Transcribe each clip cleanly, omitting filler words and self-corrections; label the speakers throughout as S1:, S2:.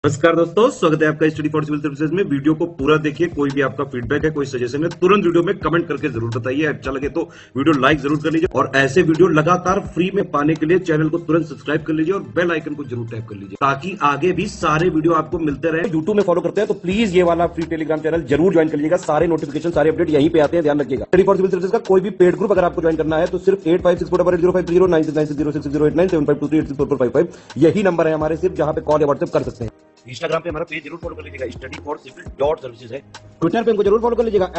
S1: नमस्कार दोस्तों, स्वागत है आपका स्टडी फॉर सिविल सर्विसेज में। वीडियो को पूरा देखिए। कोई भी आपका फीडबैक है, कोई सजेशन है, तुरंत वीडियो में कमेंट करके जरूर बताइए। अच्छा लगे तो वीडियो लाइक जरूर कर लीजिए और ऐसे वीडियो लगातार फ्री में पाने के लिए चैनल को तुरंत सब्सक्राइब कर लीजिए और बेल आइकन को जरूर टैप कर लीजिए ताकि आगे भी सारे वीडियो आपको मिलते रहे। यूट्यूब में फॉलो करते हैं तो प्लीज ये वाला फ्री टेलीग्राम चैनल जरूर ज्वाइन कर लीजिएगा। सारे नोटिफिकेशन, सारे अपडेट यहीं पे आते हैं, ध्यान रखिएगा। स्टडी फॉर सिविल सर्विसेज का कोई भी पेड ग्रुप अगर आपको ज्वाइन करना है तो सिर्फ 856480560606097523864455 यही नंबर है हमारे, सिर्फ जहां पे कॉल या व्हाट्सएप कर सकते हैं। इंस्टाग्राम पे हमारा पेज जरूर फॉलो कर लीजिएगा, स्टडी फॉर सिविल .सर्विसेज है। ट्विटर पे हमको जरूर फॉलो कर लीजिएगा,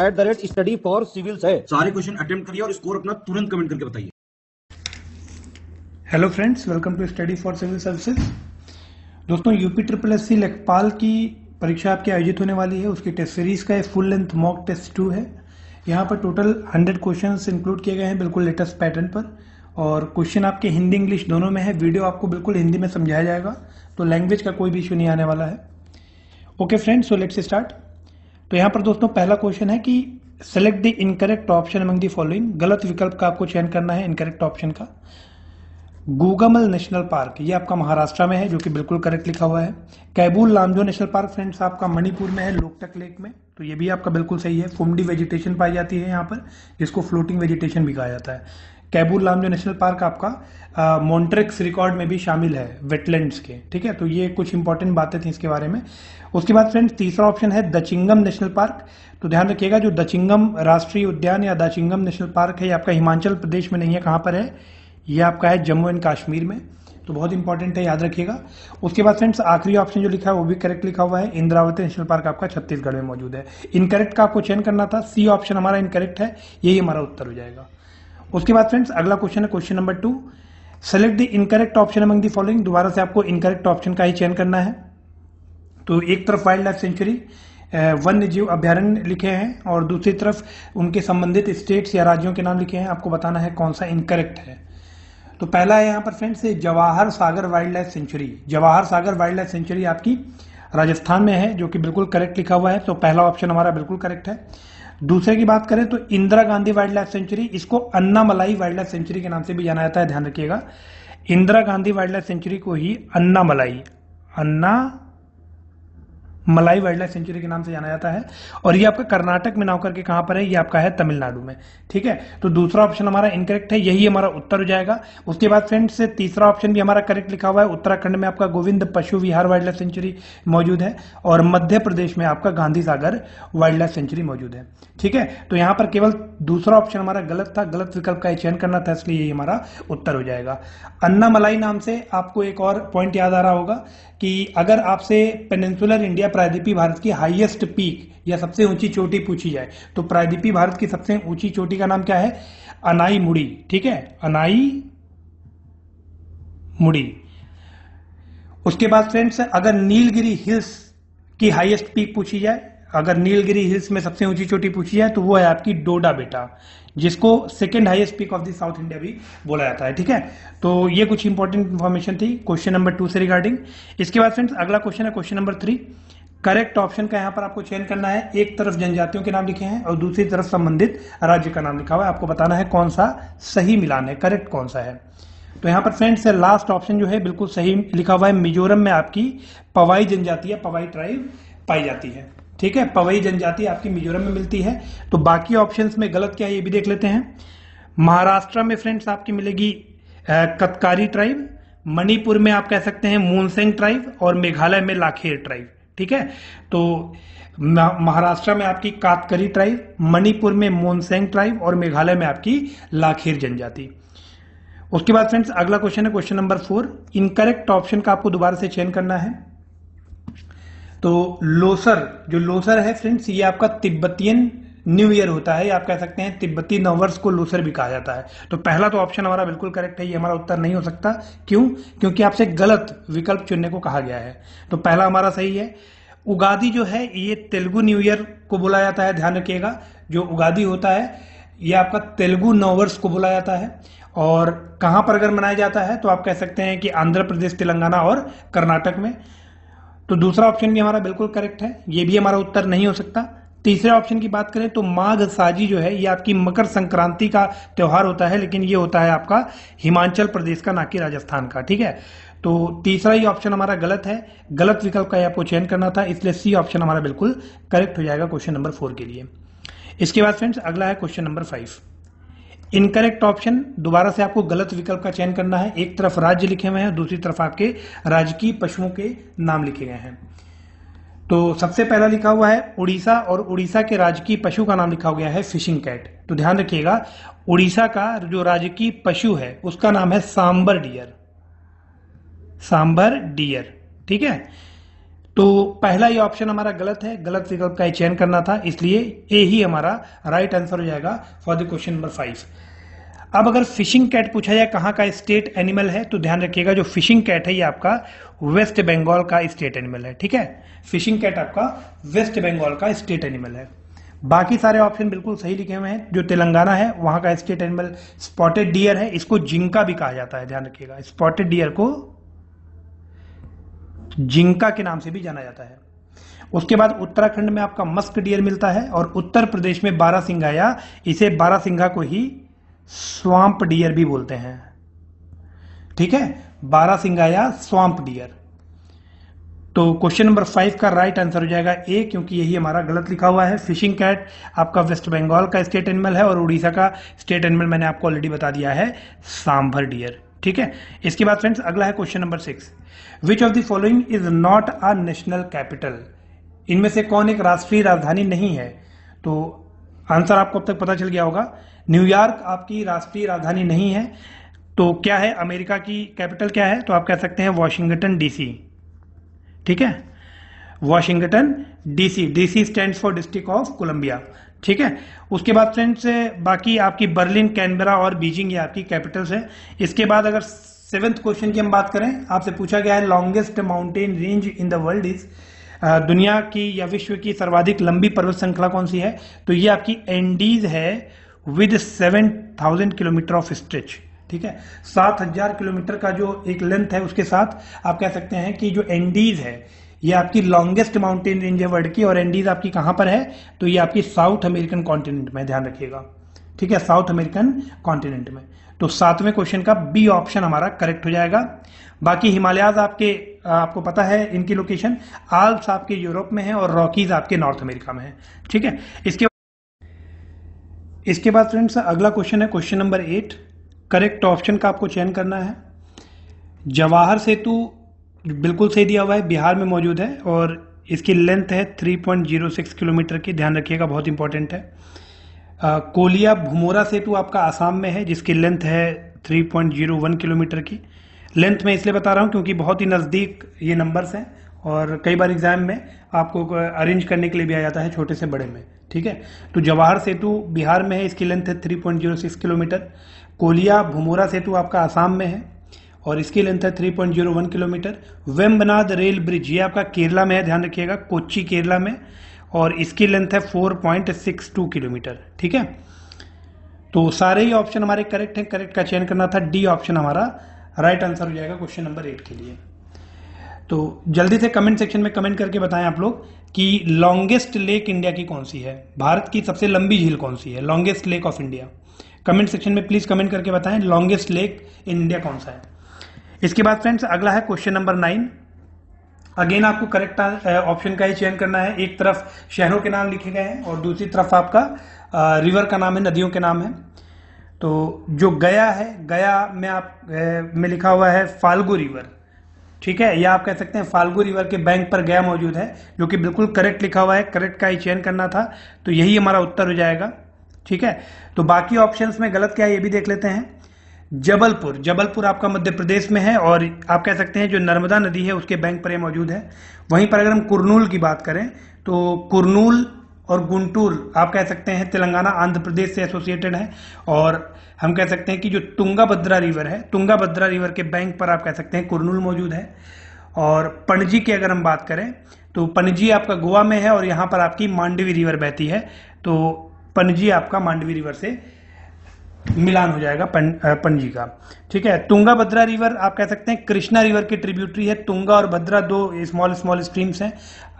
S1: @study for civils है। सारे क्वेश्चन अटेम्प्ट करिए और स्कोर अपना तुरंत कमेंट करके बताइए।
S2: Hello friends, welcome to study for civil services. दोस्तों, यूपी SSC लेखपाल की परीक्षा आपकी आयोजित होने वाली है। उसकी टेस्ट सीरीज का फुल लेंथ मॉक टेस्ट 2 है। यहाँ पर टोटल 100 क्वेश्चंस इंक्लूड किए गए हैं, बिल्कुल लेटेस्ट पैटर्न पर। और क्वेश्चन आपके हिंदी इंग्लिश दोनों में है। वीडियो आपको बिल्कुल हिंदी में समझाया जाएगा, तो लैंग्वेज का कोई भी इशू नहीं आने वाला है। Okay friends, so let's start. तो यहाँ पर दोस्तों पहला क्वेश्चन है कि select the incorrect option among the following. गलत विकल्प का आपको चयन करना है इनकरेक्ट ऑप्शन का। गूगामल नेशनल पार्क, ये आपका महाराष्ट्र में है, जो कि बिल्कुल करेक्ट लिखा हुआ है। कैबूल लामजो नेशनल पार्क फ्रेंड्स आपका मणिपुर में है, लोकटक लेक में, तो ये भी आपका बिल्कुल सही है। फुमडी वेजिटेशन पाई जाती है यहाँ पर, जिसको फ्लोटिंग वेजिटेशन भी कहा जाता है। कैबूल लामजो नेशनल पार्क आपका मॉन्ट्रेक्स रिकॉर्ड में भी शामिल है, वेटलैंड्स के, ठीक है। तो ये कुछ इंपॉर्टेंट बातें थी इसके बारे में। उसके बाद फ्रेंड्स तीसरा ऑप्शन है दचिंगम नेशनल पार्क। तो ध्यान रखिएगा, जो दचिंगम राष्ट्रीय उद्यान या दचिंगम नेशनल पार्क है, ये आपका हिमाचल प्रदेश में नहीं है। कहां पर है? ये आपका है जम्मू एंड कश्मीर में, तो बहुत इंपॉर्टेंट है, याद रखिएगा। उसके बाद फ्रेंड्स आखिरी ऑप्शन जो लिखा है वो भी करेक्ट लिखा हुआ है, इंद्रावती नेशनल पार्क आपका छत्तीसगढ़ में मौजूद है। इनकरेक्ट का आपको चयन करना था, सी ऑप्शन हमारा इनकरेक्ट है, यही हमारा उत्तर हो जाएगा। उसके बाद फ्रेंड्स अगला क्वेश्चन है question number 2, select the incorrect option among the following. दोबारा से आपको इनकरेक्ट ऑप्शन का ही चयन करना है। तो एक तरफ वाइल्ड लाइफ सेंचुरी, वन्य जीव अभ्यारण्य लिखे हैं, और दूसरी तरफ उनके संबंधित स्टेट्स या राज्यों के नाम लिखे हैं। आपको बताना है कौन सा इनकरेक्ट है। तो पहला है यहाँ पर friends Jawahar Sagar wild life sanctuary. Jawahar Sagar wild life sanctuary आपकी राजस्थान में है, जो कि बिल्कुल करेक्ट लिखा हुआ है, तो पहला ऑप्शन हमारा बिल्कुल करेक्ट है। दूसरे की बात करें तो Indira Gandhi wild life sanctuary, इसको अन्नामलाई वाइल्ड लाइफ सेंचुरी के नाम से भी जाना जाता है, ध्यान रखिएगा। Indira Gandhi wild life sanctuary को ही अन्नामलाई वाइल्ड लाइफ सेंचुरी के नाम से जाना जाता है। और ये आपका कर्नाटक में ना होकर के कहां पर है? ये आपका है तमिलनाडु में, ठीक है। तो दूसरा ऑप्शन हमारा इनकरेक्ट है, यही हमारा उत्तर हो जाएगा। उसके बाद फ्रेंड्स तीसरा ऑप्शन भी हमारा करेक्ट लिखा हुआ है। उत्तराखंड में आपका गोविंद पशु विहार वाइल्ड लाइफ सेंचुरी मौजूद है, और मध्य प्रदेश में आपका Gandhi Sagar wild life sanctuary मौजूद है, ठीक है। तो यहां पर केवल दूसरा ऑप्शन हमारा गलत था, गलत विकल्प का चयन करना था, इसलिए यही हमारा उत्तर हो जाएगा। अन्नामलाई नाम से आपको एक और पॉइंट याद आ रहा होगा कि अगर आपसे पेनिनसुलर इंडिया, प्रायद्वीपीय भारत की हाईएस्ट पीक या सबसे ऊंची चोटी पूछी जाए, तो प्रायद्वीपीय भारत की सबसे ऊंची चोटी का नाम क्या है? अनाई मुड़ी, ठीक है, अनाई मुड़ी। उसके बाद फ्रेंड्स अगर नीलगिरी हिल्स की हाईएस्ट पीक पूछी जाए, अगर नीलगिरी हिल्स में सबसे ऊंची चोटी पूछी जाए, तो वो है आपकी डोडा बेटा, जिसको second highest peak of the south India भी बोला जाता है, ठीक है। तो ये कुछ इंपॉर्टेंट इंफॉर्मेशन थी क्वेश्चन नंबर 2 से रिगार्डिंग। इसके बाद फ्रेंड्स अगला क्वेश्चन है क्वेश्चन नंबर 3। करेक्ट ऑप्शन का यहां पर आपको चयन करना है। एक तरफ जनजातियों के नाम लिखे हैं और दूसरी तरफ संबंधित राज्य का नाम लिखा हुआ है। आपको बताना है कौन सा सही मिलान है, करेक्ट कौन सा है। तो यहां पर फ्रेंड्स लास्ट ऑप्शन जो है बिल्कुल सही लिखा हुआ है। मिजोरम में आपकी पवाई जनजाति या पवाई ट्राइब पाई जाती है, ठीक है। पवई जनजाति आपकी मिजोरम में मिलती है। तो बाकी ऑप्शंस में गलत क्या है ये भी देख लेते हैं। महाराष्ट्र में फ्रेंड्स आपकी मिलेगी कतकारी ट्राइब, मणिपुर में आप कह सकते हैं मूनसेंग ट्राइब, और मेघालय में लाखेर ट्राइब, ठीक है। तो महाराष्ट्र में आपकी कातकरी ट्राइब, मणिपुर में मोनसेंग ट्राइब, और मेघालय में आपकी लाखेर जनजाति। उसके बाद फ्रेंड्स अगला क्वेश्चन है क्वेश्चन नंबर 4। इनकरेक्ट ऑप्शन का आपको दोबारा से चयन करना है। तो लोसर, जो लोसर है फ्रेंड्स, ये आपका तिब्बतियन न्यू ईयर होता है, या आप कह सकते हैं तिब्बती नववर्ष को लोसर भी कहा जाता है। तो पहला तो ऑप्शन हमारा बिल्कुल करेक्ट है, ये हमारा उत्तर नहीं हो सकता। क्यों? क्योंकि आपसे गलत विकल्प चुनने को कहा गया है। तो पहला हमारा सही है। उगादी जो है ये तेलुगु न्यू ईयर को बोला जाता है, ध्यान रखिएगा। जो उगादी होता है ये आपका तेलुगु नववर्ष को बोला जाता है। और कहां पर अगर मनाया जाता है तो आप कह सकते हैं कि आंध्र प्रदेश, तेलंगाना और कर्नाटक में। तो दूसरा ऑप्शन भी हमारा बिल्कुल करेक्ट है, ये भी हमारा उत्तर नहीं हो सकता। तीसरे ऑप्शन की बात करें तो माघ साजी जो है ये आपकी मकर संक्रांति का त्योहार होता है, लेकिन ये होता है आपका हिमाचल प्रदेश का, ना कि राजस्थान का, ठीक है। तो तीसरा ही ऑप्शन हमारा गलत है, गलत विकल्प का आपको चयन करना था, इसलिए सी ऑप्शन हमारा बिल्कुल करेक्ट हो जाएगा क्वेश्चन नंबर 4 के लिए। इसके बाद फ्रेंड्स अगला है क्वेश्चन नंबर 5। इनकरेक्ट ऑप्शन, दोबारा से आपको गलत विकल्प का चयन करना है। एक तरफ राज्य लिखे हुए हैं, दूसरी तरफ आपके राजकीय पशुओं के नाम लिखे गए हैं। तो सबसे पहला लिखा हुआ है उड़ीसा, और उड़ीसा के राजकीय पशु का नाम लिखा गया है फिशिंग कैट। तो ध्यान रखिएगा, उड़ीसा का जो राजकीय पशु है उसका नाम है सांबर डियर, सांबर डियर। ठीक है, तो पहला ही ऑप्शन हमारा गलत है, गलत विकल्प का चयन करना था, इसलिए ए ही हमारा राइट आंसर हो जाएगा फॉर द क्वेश्चन नंबर 5। अब अगर फिशिंग कैट पूछा जाए कहां का स्टेट एनिमल है, तो ध्यान रखिएगा जो फिशिंग कैट है ये आपका वेस्ट बंगाल का स्टेट एनिमल है। ठीक है, फिशिंग कैट आपका वेस्ट बंगाल का स्टेट एनिमल है। बाकी सारे ऑप्शन बिल्कुल सही लिखे हुए हैं। जो तेलंगाना है वहां का स्टेट एनिमल स्पॉटेड डियर है, इसको जिंका भी कहा जाता है, ध्यान रखिएगा, स्पॉटेड डियर को जिंका के नाम से भी जाना जाता है। उसके बाद उत्तराखंड में आपका मस्क डियर मिलता है, और उत्तर प्रदेश में बारासिंगा, या इसे बारासिंगा को ही स्वाम्प डियर भी बोलते हैं। ठीक है, बारासिंगा या स्वाम्प डियर। तो क्वेश्चन नंबर 5 का राइट आंसर हो जाएगा ए, क्योंकि यही हमारा गलत लिखा हुआ है। फिशिंग कैट आपका वेस्ट बंगाल का स्टेट एनिमल है, और उड़ीसा का स्टेट एनिमल मैंने आपको ऑलरेडी बता दिया है, सांभर डियर। ठीक है, इसके बाद फ्रेंड्स अगला है question number 6। Which of the following is not a national capital? इनमें से कौन एक राष्ट्रीय राजधानी नहीं है? तो आंसर आपको अब तक पता चल गया होगा, न्यूयॉर्क आपकी राष्ट्रीय राजधानी नहीं है। तो क्या है अमेरिका की कैपिटल, क्या है? तो आप कह सकते हैं वॉशिंगटन डीसी। ठीक है, Washington DC, DC stands for District of Columbia. ठीक है, उसके बाद फ्रेंड्स बाकी आपकी बर्लिन, कैनबरा और बीजिंग ये आपकी कैपिटल्स है। इसके बाद अगर 7th क्वेश्चन की हम बात करें, आपसे पूछा गया है longest mountain range in the world is, दुनिया की या विश्व की सर्वाधिक लंबी पर्वत श्रृंखला कौन सी है? तो ये आपकी एंडीज है विद 7000 किलोमीटर ऑफ स्ट्रेच। ठीक है, 7000 किलोमीटर का जो एक लेंथ है उसके साथ आप कह सकते हैं कि जो एंडीज है ये आपकी लॉन्गेस्ट माउंटेन रेंज है वर्ल्ड की। और एंडीज आपकी कहां पर है? तो ये आपकी साउथ अमेरिकन कॉन्टिनेंट में, ध्यान रखिएगा। ठीक है, साउथ अमेरिकन कॉन्टिनेंट में। तो 7वें क्वेश्चन का बी ऑप्शन हमारा करेक्ट हो जाएगा। बाकी हिमालयाज आपको पता है इनकी लोकेशन, आल्प्स आपके यूरोप में है और रॉकीज आपके नॉर्थ अमेरिका में है। ठीक है, इसके बाद फ्रेंड्स अगला क्वेश्चन है क्वेश्चन नंबर 8। करेक्ट ऑप्शन का आपको चयन करना है। जवाहर सेतु बिल्कुल सही दिया हुआ है, बिहार में मौजूद है और इसकी लेंथ है 3.06 किलोमीटर की, ध्यान रखिएगा, बहुत इंपॉर्टेंट है। कोलिया भुमोरा सेतु आपका आसाम में है, जिसकी लेंथ है 3.01 किलोमीटर की। लेंथ मैं इसलिए बता रहा हूं क्योंकि बहुत ही नज़दीक ये नंबर्स हैं और कई बार एग्जाम में आपको अरेंज करने के लिए भी आ जाता है छोटे से बड़े में। ठीक है, तो जवाहर सेतु बिहार में है, इसकी लेंथ है 3.06 किलोमीटर। कोलिया भुमोरा सेतु आपका आसाम में है और इसकी लेंथ है 3.01 किलोमीटर। वेम्बनाड रेल ब्रिज ये आपका केरला में है, ध्यान रखिएगा, कोच्चि केरला में, और इसकी लेंथ है 4.62 किलोमीटर। ठीक है, तो सारे ही ऑप्शन हमारे करेक्ट हैं, करेक्ट का चयन करना था, डी ऑप्शन हमारा राइट आंसर हो जाएगा क्वेश्चन नंबर 8 के लिए। तो जल्दी से कमेंट सेक्शन में कमेंट करके बताएं आप लोग कि लॉन्गेस्ट लेक इंडिया की कौन सी है, भारत की सबसे लंबी झील कौन सी है, longest lake of India. Comment section में प्लीज कमेंट करके बताएं लॉन्गेस्ट लेक इन इंडिया कौन सा है। इसके बाद फ्रेंड्स अगला है क्वेश्चन नंबर 9। अगेन आपको करेक्ट ऑप्शन का ही चयन करना है। एक तरफ शहरों के नाम लिखे गए हैं और दूसरी तरफ आपका रिवर का नाम है, नदियों के नाम है। तो जो गया है, गया में लिखा हुआ है फाल्गु रिवर। ठीक है, या आप कह सकते हैं फाल्गु रिवर के बैंक पर गया मौजूद है, जो कि बिल्कुल करेक्ट लिखा हुआ है, करेक्ट का ही चयन करना था, तो यही हमारा उत्तर हो जाएगा। ठीक है, तो बाकी ऑप्शंस में गलत क्या है ये भी देख लेते हैं। जबलपुर आपका मध्य प्रदेश में है और आप कह सकते हैं जो नर्मदा नदी है उसके बैंक पर यह मौजूद है। वहीं पर अगर हम कुर्नूल की बात करें तो कुर्नूल और गुंटूर आप कह सकते हैं तेलंगाना आंध्र प्रदेश से एसोसिएटेड है। और हम कह सकते हैं कि जो तुंगाभद्रा रिवर है, तुंगाभद्रा रिवर के बैंक पर आप कह सकते हैं कुर्नूल मौजूद है। और पणजी की अगर हम बात करें तो पणजी आपका गोवा में है और यहां पर आपकी मांडवी रिवर बहती है, तो पणजी आपका मांडवी रिवर से मिलान हो जाएगा पणजी का। ठीक है, तुंगाभद्रा रिवर आप कह सकते हैं कृष्णा रिवर की ट्रिब्यूटरी है। तुंगा और भद्रा दो स्मॉल स्ट्रीम्स हैं,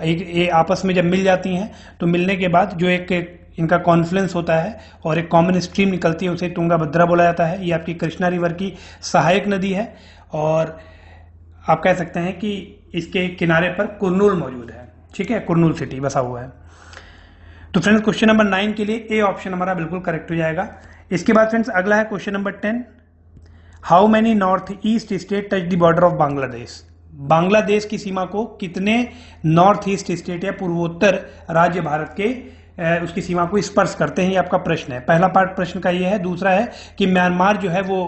S2: एक आपस में जब मिल जाती हैं तो मिलने के बाद जो एक इनका कॉन्फ्लुएंस होता है और एक कॉमन स्ट्रीम निकलती है, उसे तुंगाभद्रा बोला जाता है। ये आपकी कृष्णा रिवर की सहायक नदी है। और आप कह सकते हैं कि इसके किनारे पर कुरनूल मौजूद है। ठीक है, कुरनूल सिटी बसा हुआ है। तो फ्रेंड्स क्वेश्चन नंबर 9 के लिए ए ऑप्शन हमारा बिल्कुल करेक्ट हो जाएगा। इसके बाद फ्रेंड्स अगला है question number 10, how many north east state touch the border of Bangladesh. Bangladesh की सीमा को कितने नॉर्थ ईस्ट स्टेट या पूर्वोत्तर राज्य भारत के उसकी सीमा को स्पर्श करते हैं, ये आपका प्रश्न है। पहला पार्ट प्रश्न का ये है। दूसरा है कि म्यांमार जो है वो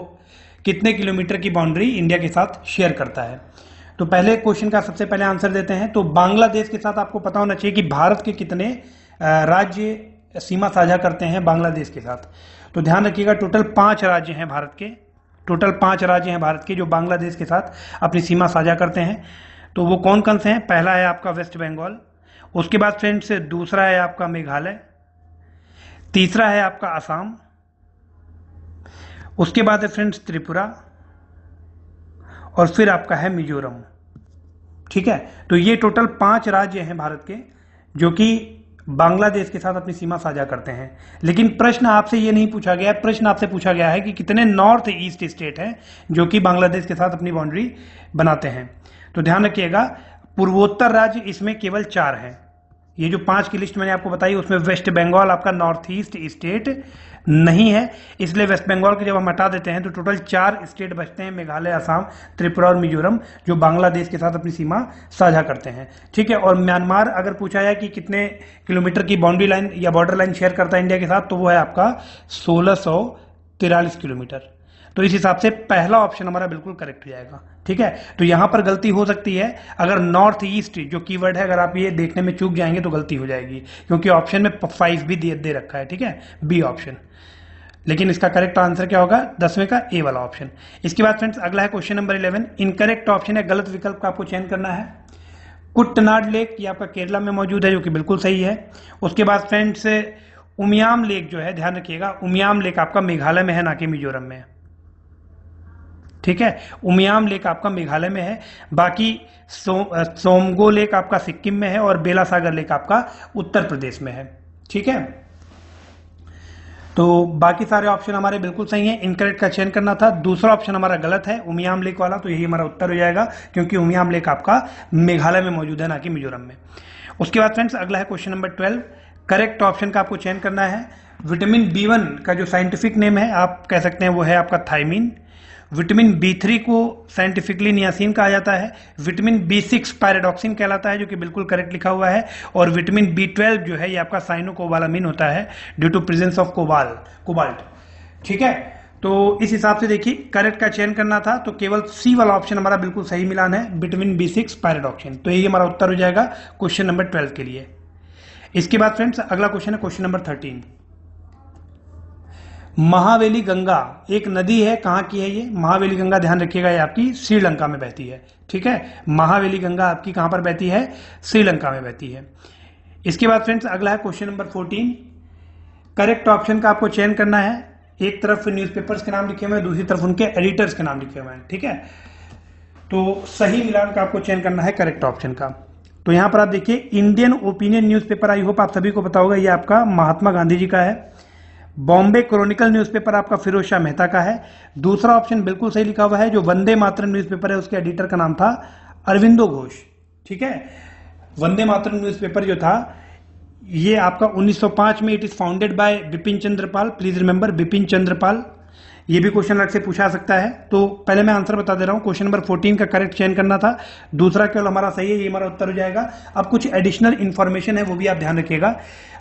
S2: कितने किलोमीटर की बाउंड्री इंडिया के साथ शेयर करता है। तो पहले क्वेश्चन का सबसे पहले आंसर देते हैं। तो बांग्लादेश के साथ आपको पता होना चाहिए कि भारत के कितने राज्य सीमा साझा करते हैं बांग्लादेश के साथ। तो ध्यान रखिएगा, टोटल 5 राज्य हैं भारत के, टोटल 5 राज्य हैं भारत के जो बांग्लादेश के साथ अपनी सीमा साझा करते हैं। तो वो कौन कौन से हैं? पहला है आपका वेस्ट बंगाल, उसके बाद फ्रेंड्स दूसरा है आपका मेघालय, तीसरा है आपका असम, उसके बाद है फ्रेंड्स त्रिपुरा, और फिर आपका है मिजोरम। ठीक है, तो ये टोटल 5 राज्य हैं भारत के जो कि बांग्लादेश के साथ अपनी सीमा साझा करते हैं। लेकिन प्रश्न आपसे ये नहीं पूछा गया है, प्रश्न आपसे पूछा गया है कि कितने नॉर्थ ईस्ट स्टेट हैं जो कि बांग्लादेश के साथ अपनी बाउंड्री बनाते हैं। तो ध्यान रखिएगा, पूर्वोत्तर राज्य इसमें केवल 4 हैं। ये जो 5 की लिस्ट मैंने आपको बताई उसमें वेस्ट बंगाल आपका नॉर्थ ईस्ट स्टेट नहीं है, इसलिए वेस्ट बंगाल को जब हम हटा देते हैं तो टोटल 4 स्टेट बचते हैं, मेघालय, असम, त्रिपुरा और मिजोरम, जो बांग्लादेश के साथ अपनी सीमा साझा करते हैं। ठीक है, और म्यांमार अगर पूछा जाए कि कितने किलोमीटर की बाउंड्री लाइन या बॉर्डर लाइन शेयर करता है इंडिया के साथ, तो वो है आपका 1643 किलोमीटर। तो इस हिसाब से पहला ऑप्शन हमारा बिल्कुल करेक्ट हो जाएगा। ठीक है, तो यहां पर गलती हो सकती है, अगर नॉर्थ ईस्ट जो कीवर्ड है अगर आप ये देखने में चूक जाएंगे तो गलती हो जाएगी, क्योंकि ऑप्शन में 5 भी दे रखा है। ठीक है, बी ऑप्शन। लेकिन इसका करेक्ट आंसर क्या होगा? 10वें का ए वाला ऑप्शन। इसके बाद फ्रेंड्स अगला है क्वेश्चन नंबर 11, इनकरेक्ट ऑप्शन है, गलत विकल्प का आपको चयन करना है। कुट्टनाड लेक ये आपका केरला में मौजूद है जो कि बिल्कुल सही है। उसके बाद फ्रेंड्स उमियाम लेक जो है, ध्यान रखिएगा, उमियाम लेक आपका मेघालय में है, ना कि मिजोरम में। ठीक है, उमियाम लेक आपका मेघालय में है, बाकी सोमगो लेक आपका सिक्किम में है और बेलासागर लेक आपका उत्तर प्रदेश में है। ठीक है, तो बाकी सारे ऑप्शन हमारे बिल्कुल सही हैं, इनकरेक्ट का चयन करना था। दूसरा ऑप्शन हमारा गलत है, उमियाम लेक वाला, तो यही हमारा उत्तर हो जाएगा, क्योंकि उमियाम लेक आपका मेघालय में मौजूद है, ना कि मिजोरम में। उसके बाद फ्रेंड्स अगला है क्वेश्चन नंबर 12, करेक्ट ऑप्शन का आपको चयन करना है। विटामिन B1 का जो साइंटिफिक नेम है आप कह सकते हैं वो है आपका थायमीन। विटामिन B3 को साइंटिफिकली नियासिन कहा जाता है। विटामिन B6 पायरोडॉक्सिन कहलाता है, जो कि बिल्कुल करेक्ट लिखा हुआ है। और विटामिन B12 जो है ये आपका साइनोकोबालामिन होता है due to presence of cobalt. ठीक है, तो इस हिसाब से देखिए करेक्ट का चयन करना था, तो केवल सी वाला ऑप्शन हमारा बिल्कुल सही मिलान है, विटामिन B6 पायरोडॉक्सिन। तो यही हमारा उत्तर हो जाएगा क्वेश्चन नंबर 12 के लिए। इसके बाद फ्रेंड्स अगला क्वेश्चन है क्वेश्चन नंबर 13, महावेली गंगा एक नदी है, कहां की है ये? महावेली गंगा ध्यान रखिएगा ये आपकी श्रीलंका में बहती है। ठीक है, महावेली गंगा आपकी कहां पर बहती है? श्रीलंका में बहती है। इसके बाद फ्रेंड्स अगला है क्वेश्चन नंबर 14, करेक्ट ऑप्शन का आपको चयन करना है। एक तरफ न्यूज़पेपर्स के नाम लिखे हुए हैं, दूसरी तरफ उनके एडिटर्स के नाम लिखे हुए हैं। ठीक है, तो सही मिलान का आपको चयन करना है करेक्ट ऑप्शन का। तो यहां पर आप देखिए Indian opinion newspaper, I hope आप सभी को पता होगा, ये आपका महात्मा गांधी जी का है। बॉम्बे क्रॉनिकल न्यूज़पेपर आपका फिरोज शाह मेहता का है। दूसरा ऑप्शन बिल्कुल सही लिखा हुआ है, जो वंदे मातरम न्यूज़पेपर है उसके एडिटर का नाम था अरविंदो घोष। ठीक है, वंदे मातरम न्यूज़पेपर जो था ये आपका 1905 में, it is founded by Bipin Chandra Pal. Please remember Bipin Chandra Pal. ये भी क्वेश्चन अलग से पूछा सकता है, तो पहले मैं आंसर बता दे रहा हूं। क्वेश्चन नंबर 14 का करेक्ट चयन करना था, दूसरा केवल हमारा सही है, ये हमारा उत्तर हो जाएगा। अब कुछ एडिशनल इंफॉर्मेशन है वो भी आप ध्यान रखिएगा।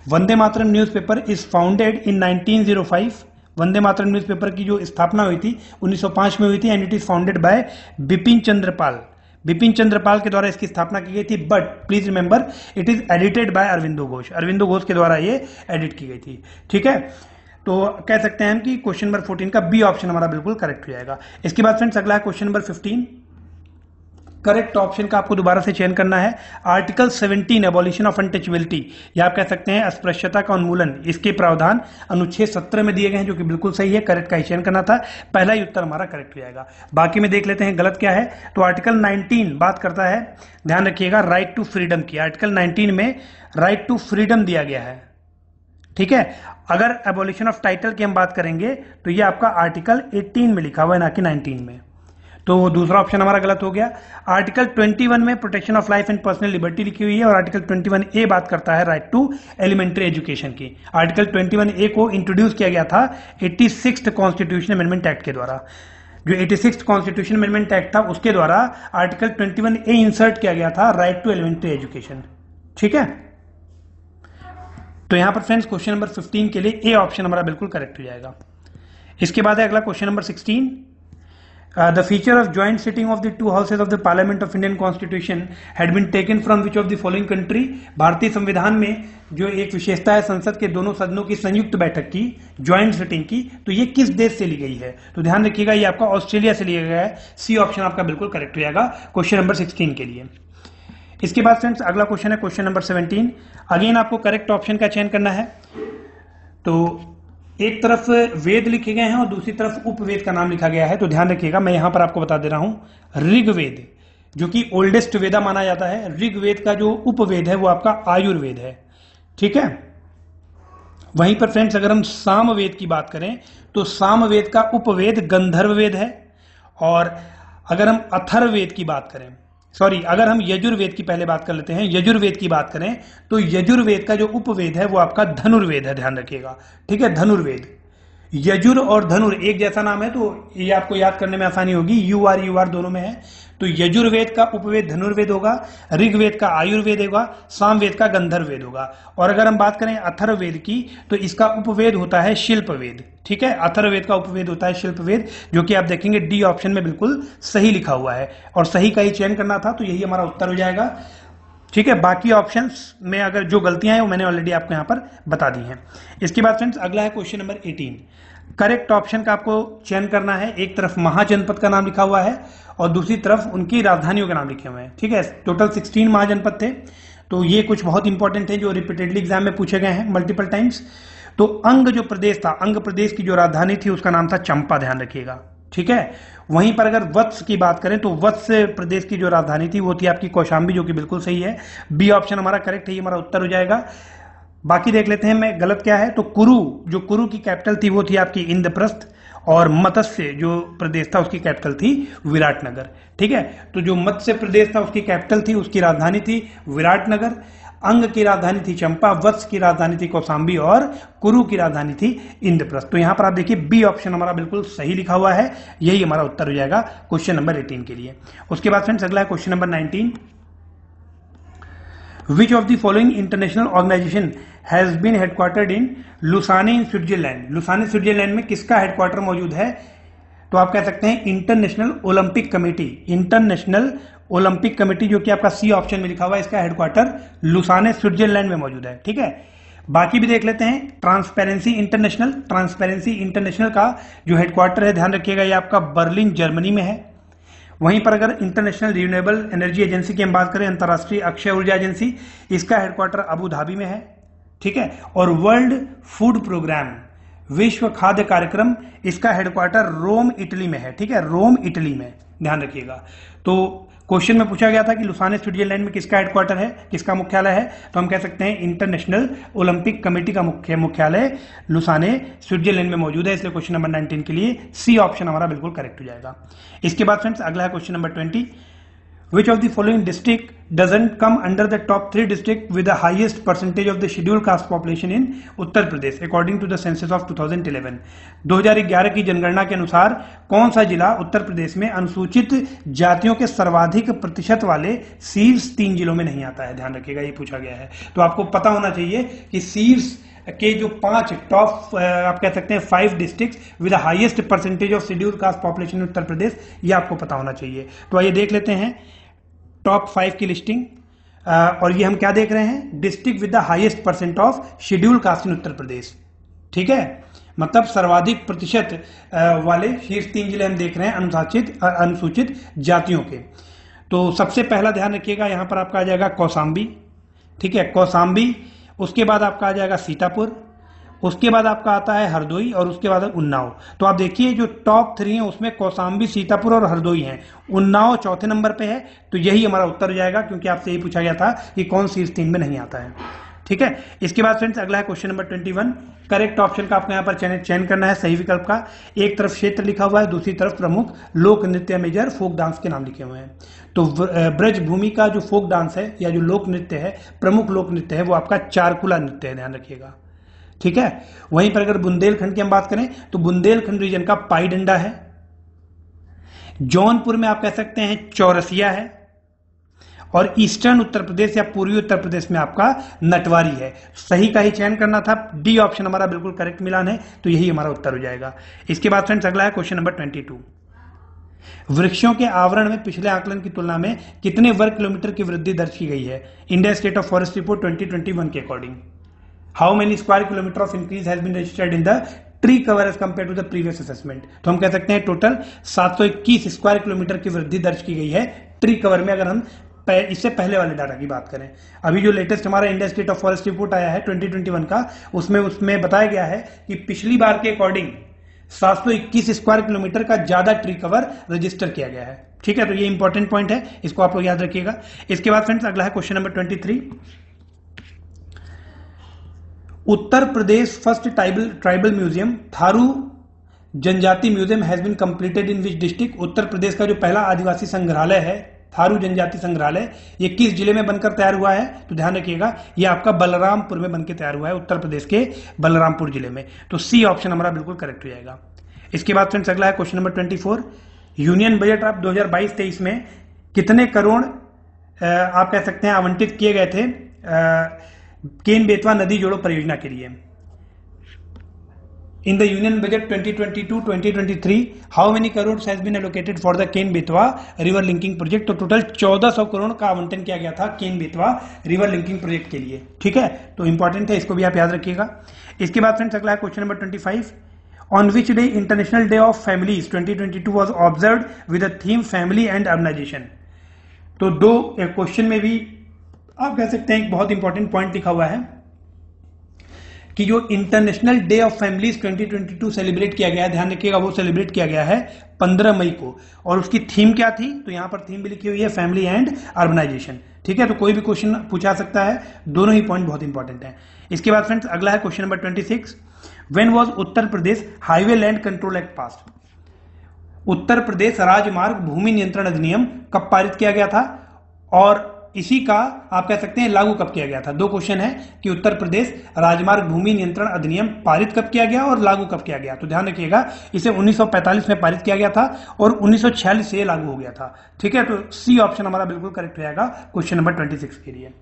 S2: Vande Mataram newspaper is founded in 1905। Vande Mataram newspaper की जो स्थापना हुई थी 1905 में हुई थी, and it is founded by Bipin Chandra Pal. Bipin Chandra Pal के द्वारा इसकी स्थापना की गई थी, but please remember it is edited by Aurobindo Ghosh. Aurobindo Ghosh के द्वारा ये एडिट की गई थी। ठीक है, तो कह सकते हैं हम कि क्वेश्चन नंबर 14 का बी ऑप्शन हमारा बिल्कुल करेक्ट हो जाएगा। इसके बाद फ्रेंड्स अगला है क्वेश्चन नंबर 15, करेक्ट ऑप्शन का आपको दोबारा से चयन करना है। आर्टिकल 17 एबॉलिशन ऑफ अनटचेबिलिटी, या आप कह सकते हैं अस्पृश्यता का उन्मूलन, इसके प्रावधान अनुच्छेद 17 में दिए गए हैं, जो कि बिल्कुल सही है, करेक्ट का ही चयन करना था। पहला ही उत्तर हमारा करेक्ट हो जाएगा। बाकी में देख लेते हैं गलत क्या है। तो आर्टिकल 19 बात करता है, ध्यान रखिएगा, राइट टू फ्रीडम की। आर्टिकल 19 में राइट टू फ्रीडम दिया गया है। ठीक है, अगर एबॉलिशन ऑफ टाइटल की हम बात करेंगे तो ये आपका आर्टिकल 18 में लिखा हुआ है, ना कि 19 में। तो दूसरा ऑप्शन हमारा गलत हो गया। आर्टिकल 21 में protection of life and personal liberty लिखी हुई है और आर्टिकल 21A बात करता है राइट टू एलिमेंट्री एजुकेशन की। आर्टिकल 21A को इंट्रोड्यूस किया गया था 86th कॉन्स्टिट्यूशन अमेंडमेंट एक्ट के द्वारा। जो 86th कॉन्स्टिट्यूशन अमेंडमेंट एक्ट था उसके द्वारा आर्टिकल 21A इंसर्ट किया गया था राइट टू एलिमेंट्री एजुकेशन। ठीक है, तो यहां पर फ्रेंड्स क्वेश्चन नंबर 15 के लिए ए ऑप्शन हमारा बिल्कुल करेक्ट हो जाएगा। इसके बाद है अगला question number 16। The feature of joint sitting of the two houses of the Parliament of Indian Constitution had been taken from which of the following country? भारतीय संविधान में जो एक विशेषता है संसद के दोनों सदनों की संयुक्त बैठक की, ज्वाइंट सिटिंग की, तो ये किस देश से ली गई है? तो ध्यान रखिएगा ये आपका ऑस्ट्रेलिया से लिया गया है। सी ऑप्शन आपका बिल्कुल करेक्ट हो जाएगा क्वेश्चन नंबर 16 के लिए। इसके बाद फ्रेंड्स अगला क्वेश्चन है क्वेश्चन नंबर 17। अगेन आपको करेक्ट ऑप्शन का चयन करना है। तो एक तरफ वेद लिखे गए हैं और दूसरी तरफ उपवेद का नाम लिखा गया है। तो ध्यान रखिएगा, मैं यहां पर आपको बता दे रहा हूं ऋग्वेद जो कि ओल्डेस्ट वेदा माना जाता है, ऋग्वेद का जो उपवेद है वो आपका आयुर्वेद है। ठीक है, वहीं पर फ्रेंड्स अगर हम सामवेद की बात करें तो सामवेद का उपवेद गंधर्ववेद है। और अगर हम अथर्ववेद की बात करें, अगर हम यजुर्वेद की पहले बात कर लेते हैं, यजुर्वेद की बात करें तो यजुर्वेद का जो उपवेद है वो आपका धनुर्वेद है। ध्यान रखिएगा, ठीक है, धनुर्वेद। यजुर और धनुर एक जैसा नाम है तो ये आपको याद करने में आसानी होगी, यू आर दोनों में है। तो यजुर्वेद का उपवेद धनुर्वेद होगा, ऋग्वेद का आयुर्वेद होगा, सामवेद का गंधर्ववेद होगा। और अगर हम बात करें अथर्ववेद की तो इसका उपवेद होता है शिल्पवेद। ठीक है, अथर्ववेद का उपवेद होता है शिल्पवेद, जो कि आप देखेंगे डी ऑप्शन में बिल्कुल सही लिखा हुआ है और सही का ही चयन करना था, तो यही हमारा उत्तर हो जाएगा। ठीक है, बाकी ऑप्शंस में अगर जो गलतियां हैं वो मैंने ऑलरेडी आपको यहां पर बता दी हैं। इसके बाद फ्रेंड्स अगला है क्वेश्चन नंबर 18। करेक्ट ऑप्शन का आपको चयन करना है। एक तरफ महाजनपद का नाम लिखा हुआ है और दूसरी तरफ उनकी राजधानियों के नाम लिखे हुए हैं। ठीक है, टोटल 16 महाजनपद थे। तो ये कुछ बहुत इंपॉर्टेंट है जो रिपीटेडली एग्जाम में पूछे गए हैं मल्टीपल टाइम्स। तो अंग जो प्रदेश था, अंग प्रदेश की जो राजधानी थी उसका नाम था चंपा। ध्यान रखिएगा, ठीक है। वहीं पर अगर वत्स की बात करें तो वत्स प्रदेश की जो राजधानी थी वो थी आपकी कौशाम्बी, जो कि बिल्कुल सही है। बी ऑप्शन हमारा करेक्ट है, ये हमारा उत्तर हो जाएगा। बाकी देख लेते हैं मैं गलत क्या है। तो कुरु, जो कुरु की कैपिटल थी वो थी आपकी इंद्रप्रस्थ, और मत्स्य जो प्रदेश था उसकी कैपिटल थी विराटनगर। ठीक है, तो जो मत्स्य प्रदेश था उसकी कैपिटल थी, उसकी राजधानी थी विराटनगर, अंग की राजधानी थी चंपा, वत्स की राजधानी थी कौशाम्बी और कुरु की राजधानी थी इंद्रप्रस्थ। तो यहां पर आप देखिए बी ऑप्शन हमारा बिल्कुल सही लिखा हुआ है, यही हमारा उत्तर हो जाएगा क्वेश्चन नंबर 18 के लिए। उसके बाद फ्रेंड्स अगला है question number 19। Which of the following international organization has been headquartered in Lausanne in Switzerland? Lausanne Switzerland में किसका हेडक्वार्टर मौजूद है? तो आप कह सकते हैं international Olympic committee. International Olympic committee, जो कि आपका सी ऑप्शन में लिखा हुआ है, इसका हेडक्वार्टर लुसाने स्विट्जरलैंड में मौजूद है। ठीक है, बाकी भी देख लेते हैं। ट्रांसपेरेंसी इंटरनेशनल, ट्रांसपेरेंसी इंटरनेशनल का जो हेडक्वार्टर है, ध्यान रखिएगा, ये आपका बर्लिन जर्मनी में है। वहीं पर अगर इंटरनेशनल रिन्यूएबल एनर्जी एजेंसी की हम बात करें, अंतर्राष्ट्रीय अक्षय ऊर्जा एजेंसी, इसका हेडक्वार्टर अबू धाबी में है। ठीक है, और वर्ल्ड फूड प्रोग्राम, विश्व खाद्य कार्यक्रम, इसका हेडक्वार्टर रोम इटली में है। ठीक है, रोम इटली में, ध्यान रखिएगा। तो क्वेश्चन में पूछा गया था कि लुसाने स्विट्जरलैंड में किसका हेडक्वार्टर है, किसका मुख्यालय है, तो हम कह सकते हैं इंटरनेशनल ओलंपिक कमेटी का मुख्यालय लुसाने स्विट्जरलैंड में मौजूद है, इसलिए क्वेश्चन नंबर 19 के लिए सी ऑप्शन हमारा बिल्कुल करेक्ट हो जाएगा। इसके बाद फ्रेंड्स अगला है question number 20। Which of the following district doesn't come under the top 3 district with the highest percentage of the scheduled caste population in Uttar Pradesh according to the census of 2011? 2011 की जनगणना के अनुसार कौन सा जिला उत्तर प्रदेश में अनुसूचित जातियों के सर्वाधिक प्रतिशत वाले शीर्ष 3 जिलों में नहीं आता है? ध्यान रखिएगा, ये पूछा गया है। तो आपको पता होना चाहिए कि शीर्ष के जो 5 टॉप आप कह सकते हैं 5 district with highest percentage of scheduled caste population Uttar Pradesh, ये आपको पता होना चाहिए। तो आइए देख लेते हैं टॉप 5 की लिस्टिंग। और ये हम क्या देख रहे हैं? District with the highest percent of scheduled caste in Uttar Pradesh. ठीक है, मतलब सर्वाधिक प्रतिशत वाले शीर्ष 3 जिले हम देख रहे हैं अनुसूचित जातियों के। तो सबसे पहला ध्यान रखिएगा, यहां पर आपका आ जाएगा कौशाम्बी। ठीक है, कौशाम्बी। उसके बाद आपका आ जाएगा सीतापुर, उसके बाद आपका आता है हरदोई और उसके बाद उन्नाव। तो आप देखिए जो टॉप 3 हैं उसमें कौशाम्बी, सीतापुर और हरदोई हैं। उन्नाव चौथे नंबर पे है, तो यही हमारा उत्तर हो जाएगा, क्योंकि आपसे यही पूछा गया था कि कौन शीर्ष 3 में नहीं आता है। ठीक है। इसके बाद फ्रेंड्स अगला है क्वेश्चन नंबर 21। करेक्ट ऑप्शन का आपको यहाँ पर चयन करना है सही विकल्प का। एक तरफ क्षेत्र लिखा हुआ है, दूसरी तरफ प्रमुख लोक नृत्य मेजर फोक डांस के नाम लिखे हुए हैं। तो ब्रज भूमि का जो फोक डांस है या जो लोक नृत्य है, प्रमुख लोक नृत्य है, वो आपका चारकुला नृत्य है, ध्यान रखिएगा। ठीक है। वहीं पर अगर बुंदेलखंड की हम बात करें तो बुंदेलखंड रीजन का पाई डंडा है। जौनपुर में आप कह सकते हैं चौरसिया है, और ईस्टर्न उत्तर प्रदेश या पूर्वी उत्तर प्रदेश में आपका नटवारी है। सही का ही चयन करना था, डी ऑप्शन हमारा बिल्कुल करेक्ट मिलान है, तो यही हमारा उत्तर हो जाएगा। इसके बाद फ्रेंड्स अगला है क्वेश्चन नंबर 22। वृक्षों के आवरण में पिछले आकलन की तुलना में कितने वर्ग किलोमीटर की वृद्धि दर्ज की गई है India state of forest report 2021 के according? How many square kilometre of increase has been registered in the tree cover as compare to the previous assessment? तो हम कह सकते हैं टोटल 721 स्क्वायर किलोमीटर की वृद्धि दर्ज की गई है ट्री कवर में, अगर हम इससे पहले वाले डाटा की बात करें। अभी जो लेटेस्ट हमारा India state of forest report आया है 2021 का, उसमें बताया गया है कि पिछली बार के अकॉर्डिंग 721 स्क्वायर किलोमीटर का ज्यादा ट्री कवर रजिस्टर किया गया है। ठीक है, तो ये इंपॉर्टेंट पॉइंट है, इसको आप लोग याद रखिएगा। इसके बाद फ्रेंड्स अगला है question number 23। Uttar Pradesh first tribal museum Tharu जनजाति museum has been completed in which district? Uttar Pradesh का जो पहला आदिवासी संग्रहालय है थारू जनजाति संग्रहालय, ये किस जिले में बनकर तैयार हुआ है? तो ध्यान रखिएगा, ये आपका बलरामपुर में बनकर तैयार हुआ है, उत्तर प्रदेश के बलरामपुर जिले में। तो सी ऑप्शन हमारा बिल्कुल करेक्ट हो जाएगा। इसके बाद फ्रेंड्स अगला है question number 24। Union budget of 2022-23 में कितने करोड़ आप कह सकते हैं आवंटित किए गए थे केन बेतवा नदी जोड़ो परियोजना के लिए? In the Union Budget 2022-2023, how many crores has been allocated for the Ken Betwa river linking project? तो टोटल 1400 करोड़ का आवंटन किया गया था Ken Betwa river linking project के लिए। ठीक है, तो इंपॉर्टेंट है, इसको भी आप याद रखिएगा। इसके बाद फ्रेंड्स अगला है question number 25। On which day international day of families 2022 was observe with the theme family and urbanisation? तो दो क्वेश्चन में भी आप कह सकते हैं एक बहुत इंपॉर्टेंट पॉइंट लिखा हुआ है कि जो international day of families 2022 celebrate किया गया है, ध्यान रखिएगा, वो सेलिब्रेट किया गया है 15 मई को। और उसकी थीम क्या थी? तो यहां पर थीम भी लिखी हुई है फैमिली एंड अर्बनाइजेशन। ठीक है, तो कोई भी क्वेश्चन पूछा सकता है, दोनों ही पॉइंट बहुत इंपॉर्टेंट है। इसके बाद फ्रेंड्स अगला है question number 26। When was Uttar Pradesh highway land control act passed? Uttar Pradesh राजमार्ग भूमि नियंत्रण अधिनियम कब पारित किया गया था और इसी का आप कह सकते हैं लागू कब किया गया था? दो क्वेश्चन है कि उत्तर प्रदेश राजमार्ग भूमि नियंत्रण अधिनियम पारित कब किया गया और लागू कब किया गया? तो ध्यान रखिएगा, इसे 1945 में पारित किया गया था और 1946 से लागू हो गया था। ठीक है, तो सी ऑप्शन हमारा बिल्कुल करेक्ट हो जाएगा क्वेश्चन नंबर 26 के लिए।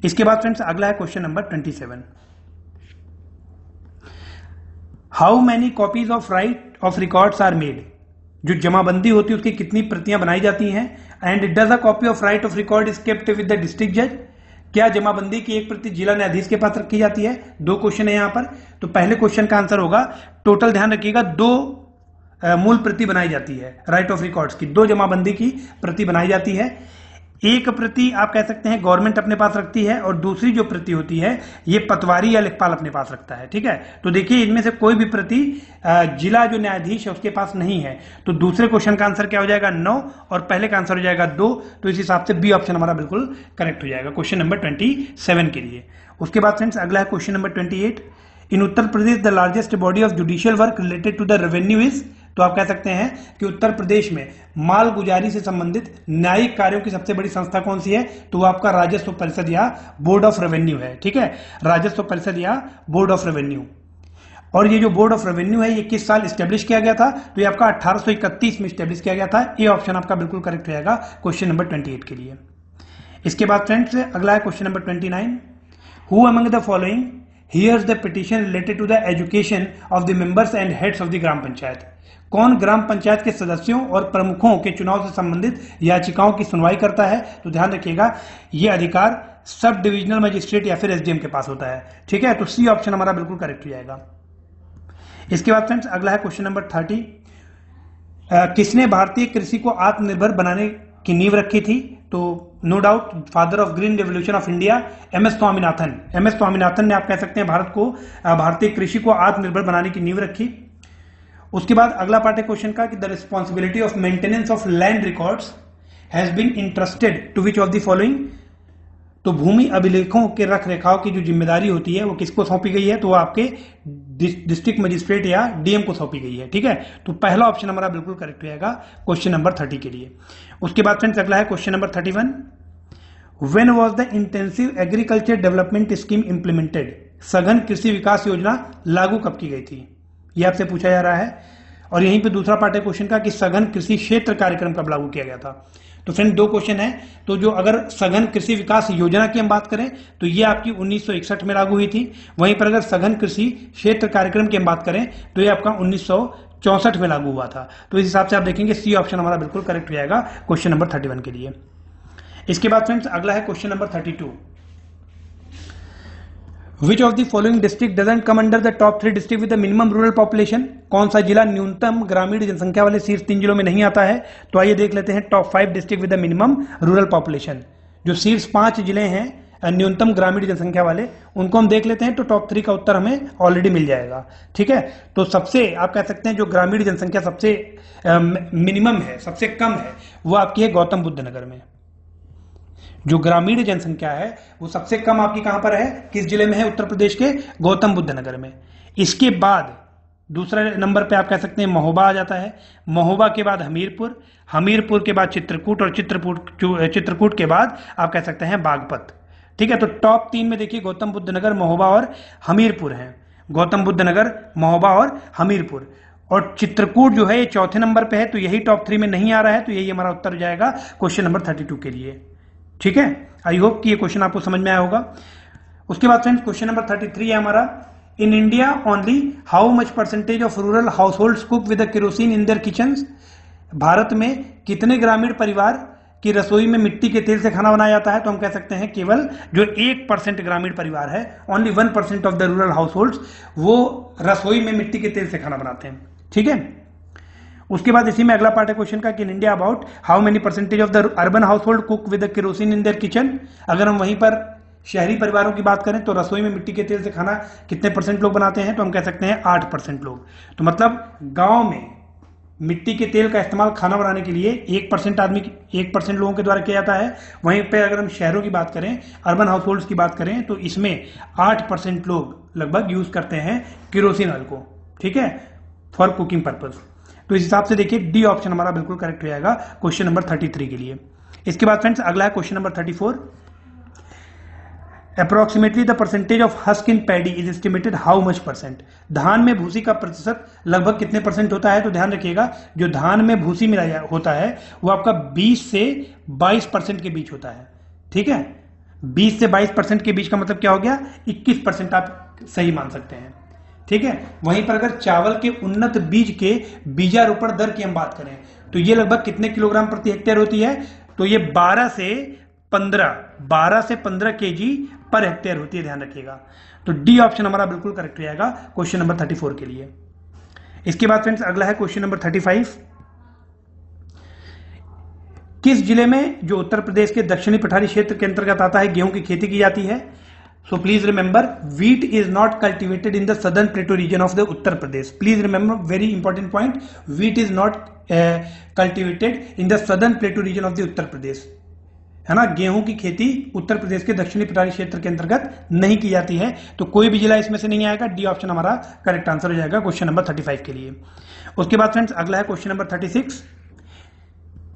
S2: इसके बाद फ्रेंड्स अगला है question number 27। How many copies of right of records are made? जो जमाबंदी होती है उसकी कितनी प्रतियां बनाई जाती हैं? And does a copy of right of record is kept with the district जज? क्या जमाबंदी की एक प्रति जिला न्यायाधीश के पास रखी जाती है? दो क्वेश्चन है यहां पर, तो पहले क्वेश्चन का आंसर होगा टोटल, ध्यान रखिएगा, 2 मूल प्रति बनाई जाती है राइट ऑफ रिकॉर्ड्स की, 2 जमाबंदी की प्रति बनाई जाती है। एक प्रति आप कह सकते हैं गवर्नमेंट अपने पास रखती है और दूसरी जो प्रति होती है ये पटवारी या लेखपाल अपने पास रखता है। ठीक है, तो देखिए इनमें से कोई भी प्रति जिला जो न्यायाधीश है उसके पास नहीं है, तो दूसरे क्वेश्चन का आंसर क्या हो जाएगा? 9 और पहले का आंसर हो जाएगा 2, तो इस हिसाब से बी ऑप्शन हमारा बिल्कुल करेक्ट हो जाएगा क्वेश्चन नंबर 27 के लिए। उसके बाद फ्रेंड्स अगला है question number 28। In Uttar Pradesh the largest body of judicial work related to the revenue is? तो आप कह सकते हैं कि उत्तर प्रदेश में माल गुजारी से संबंधित न्यायिक कार्यों की सबसे बड़ी संस्था कौन सी है? तो वो आपका राजस्व परिषद या बोर्ड ऑफ रेवेन्यू है। ठीक है, राजस्व परिषद या बोर्ड ऑफ रेवेन्यू। और ये जो बोर्ड ऑफ रेवेन्यू है ये किस साल स्टैब्लिश किया गया था? तो ये आपका 1831 में स्टैब्लिश किया गया था। ये ऑप्शन आपका बिल्कुल करेक्ट हो जाएगा क्वेश्चन नंबर 28 के लिए। इसके बाद फ्रेंड्स अगला है question number 29। Who among the following hears the petition related to the education of the members and heads of the gram panchayat? कौन ग्राम पंचायत के सदस्यों और प्रमुखों के चुनाव से संबंधित याचिकाओं की सुनवाई करता है? तो ध्यान रखिएगा ये अधिकार सब डिविजनल मजिस्ट्रेट या फिर एसडीएम के पास होता है। ठीक है, तो सी ऑप्शन हमारा बिल्कुल करेक्ट हो जाएगा। इसके बाद फ्रेंड्स अगला है क्वेश्चन नंबर 30। किसने भारतीय कृषि को आत्मनिर्भर बनाने की नींव रखी थी? तो no doubt father of green revolution of India M S Swaminathan. M S Swaminathan ने आप कह सकते हैं भारतीय कृषि को आत्मनिर्भर बनाने की नींव रखी। उसके बाद अगला पार्ट है क्वेश्चन का कि the responsibility of maintenance of land records has been interested to which of the following? तो भूमि अभिलेखों के रख रखाव की जो जिम्मेदारी होती है वो किसको सौंपी गई है, तो वो आपके डिस्ट्रिक्ट मजिस्ट्रेट या डीएम को सौंपी गई है। ठीक है, तो पहला ऑप्शन हमारा बिल्कुल करेक्ट हो जाएगा क्वेश्चन नंबर 30 के लिए। उसके बाद फ्रेंड्स अगला है question number 31। When was the intensive agriculture development scheme implemented? सघन कृषि विकास योजना लागू कब की गई थी, ये आपसे पूछा जा रहा है। और यहीं पे दूसरा पार्ट है क्वेश्चन का कि सघन कृषि क्षेत्र कार्यक्रम कब लागू किया गया था। तो फ्रेंड दो क्वेश्चन है, तो जो अगर सघन कृषि विकास योजना की हम बात करें तो ये आपकी 1961 में लागू हुई थी। वहीं पर अगर सघन कृषि क्षेत्र कार्यक्रम की हम बात करें तो ये आपका 1964 में लागू हुआ था। तो इस हिसाब से आप देखेंगे सी ऑप्शन हमारा बिल्कुल करेक्ट हो जाएगा क्वेश्चन नंबर 31 के लिए। इसके बाद फ्रेंड्स अगला है question number 32। Which of the following district doesn't come under the top 3 district with the minimum rural population? कौन सा जिला न्यूनतम ग्रामीण जनसंख्या वाले शीर्ष 3 जिलों में नहीं आता है? तो आइए देख लेते हैं top 5 district with the minimum rural population. जो शीर्ष 5 जिले हैं न्यूनतम ग्रामीण जनसंख्या वाले, उनको हम देख लेते हैं तो टॉप 3 का उत्तर हमें ऑलरेडी मिल जाएगा। ठीक है, तो सबसे आप कह सकते हैं जो ग्रामीण जनसंख्या सबसे मिनिमम है, सबसे कम है, वो आपकी है गौतम बुद्ध नगर में। जो ग्रामीण जनसंख्या है वो सबसे कम आपकी कहां पर है, किस जिले में है, उत्तर प्रदेश के गौतम बुद्ध नगर में। इसके बाद दूसरा नंबर पे आप कह सकते हैं महोबा आ जाता है। महोबा के बाद हमीरपुर, हमीरपुर के बाद चित्रकूट, और चित्रकूट के बाद आप कह सकते हैं बागपत। ठीक है, तो टॉप 3 में देखिए गौतम बुद्ध नगर, महोबा और हमीरपुर हैं। गौतम बुद्ध नगर, महोबा और हमीरपुर। और चित्रकूट जो है ये चौथे नंबर पे है, तो यही टॉप 3 में नहीं आ रहा है, तो यही हमारा उत्तर हो जाएगा क्वेश्चन नंबर 32 के लिए। ठीक है, आई होप कि ये क्वेश्चन आपको समझ में आया होगा। उसके बाद फ्रेंड्स क्वेश्चन नंबर 33 है हमारा। In India only how much percentage of rural house hold cook with kerosene in their kitchens? Bharat में कितने ग्रामीण परिवार की रसोई में मिट्टी के तेल से खाना बनाया जाता है? तो हम कह सकते हैं केवल जो 1% ग्रामीण परिवार है, only 1% of the rural house hold, वो रसोई में मिट्टी के तेल से खाना बनाते हैं। ठीक है, उसके बाद इसी में अगला पार्ट है क्वेश्चन का कि in India about how many percentage of the urban house hold cook with kerosene in their kitchen? अगर हम वहीं पर शहरी परिवारों की बात करें तो रसोई में मिट्टी के तेल से खाना कितने परसेंट लोग बनाते हैं? तो हम कह सकते हैं 8% लोग। तो मतलब गांव में मिट्टी के तेल का इस्तेमाल खाना बनाने के लिए 1% लोगों के द्वारा किया जाता है। वहीं पे अगर हम शहरों की बात करें, अर्बन हाउस होल्ड की बात करें, तो इसमें 8% लोग लगभग यूज करते हैं केरोसिन ऑयल को। ठीक है, फॉर कुकिंग पर्पज। तो इस हिसाब से देखिए डी ऑप्शन हमारा बिल्कुल करेक्ट हो जाएगा क्वेश्चन नंबर 33 के लिए। इसके बाद फ्रेंड्स अगला है question number 34। Approximately the percentage of husk in paddy is estimated how much percent? धान में भूसी का प्रतिशत लगभग कितने परसेंट होता है? तो ध्यान रखिएगा जो धान में भूसी मिलाया होता है वो आपका 20 से 22% के बीच होता है। ठीक है, 20 से 22% के बीच का मतलब क्या हो गया? 21% आप सही मान सकते हैं। ठीक है, वहीं पर अगर चावल के उन्नत बीज के बीजारोपण दर की हम बात करें तो ये लगभग कितने किलोग्राम प्रति हेक्टेयर होती है? तो ये 12 से 15 केजी पर हेक्टेयर होती है, ध्यान रखिएगा। तो डी ऑप्शन हमारा बिल्कुल करेक्ट हो जाएगा क्वेश्चन नंबर 34 के लिए। इसके बाद फ्रेंड्स अगला है क्वेश्चन नंबर 35। किस जिले में जो उत्तर प्रदेश के दक्षिणी पठारी क्षेत्र के अंतर्गत आता है गेहूं की खेती की जाती है? So please remember, wheat is not cultivated in the southern plateau region of the Uttar Pradesh. Please remember, very important point. Wheat is not cultivated in the southern plateau region of the Uttar Pradesh. है ना, गेहूं की खेती उत्तर प्रदेश के दक्षिणी पठारी क्षेत्र के अंतर्गत नहीं की जाती है। तो कोई भी जिला इसमें से नहीं आएगा। डी ऑप्शन हमारा करेक्ट आंसर हो जाएगा क्वेश्चन नंबर 35 के लिए। उसके बाद फ्रेंड्स अगला है question number 36।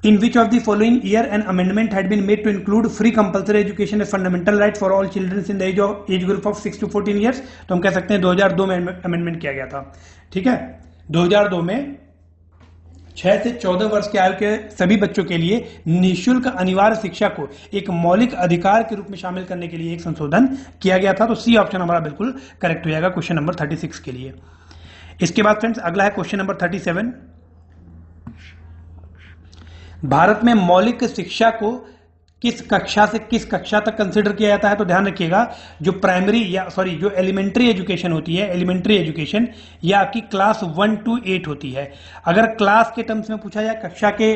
S2: In which of the following year an amendment had been made to include free compulsory education as fundamental right for all children in the age group of 6 to 14 years? तो हम कह सकते हैं 2002 में amendment किया गया था। ठीक है, 2002 में 6 से 14 वर्ष के आयु के सभी बच्चों के लिए निःशुल्क अनिवार्य शिक्षा को एक मौलिक अधिकार के रूप में शामिल करने के लिए एक संशोधन किया गया था। तो सी ऑप्शन हमारा बिल्कुल करेक्ट हो जाएगा क्वेश्चन नंबर 36 के लिए। इसके बाद फ्रेंड्स अगला है क्वेश्चन नंबर 37। भारत में मौलिक शिक्षा को किस कक्षा से किस कक्षा तक कंसिडर किया जाता है? तो ध्यान रखिएगा जो एलिमेंट्री एजुकेशन होती है, एलिमेंट्री एजुकेशन ये आपकी क्लास 1 to 8 होती है। अगर क्लास के टर्म्स में पूछा जाए, कक्षा के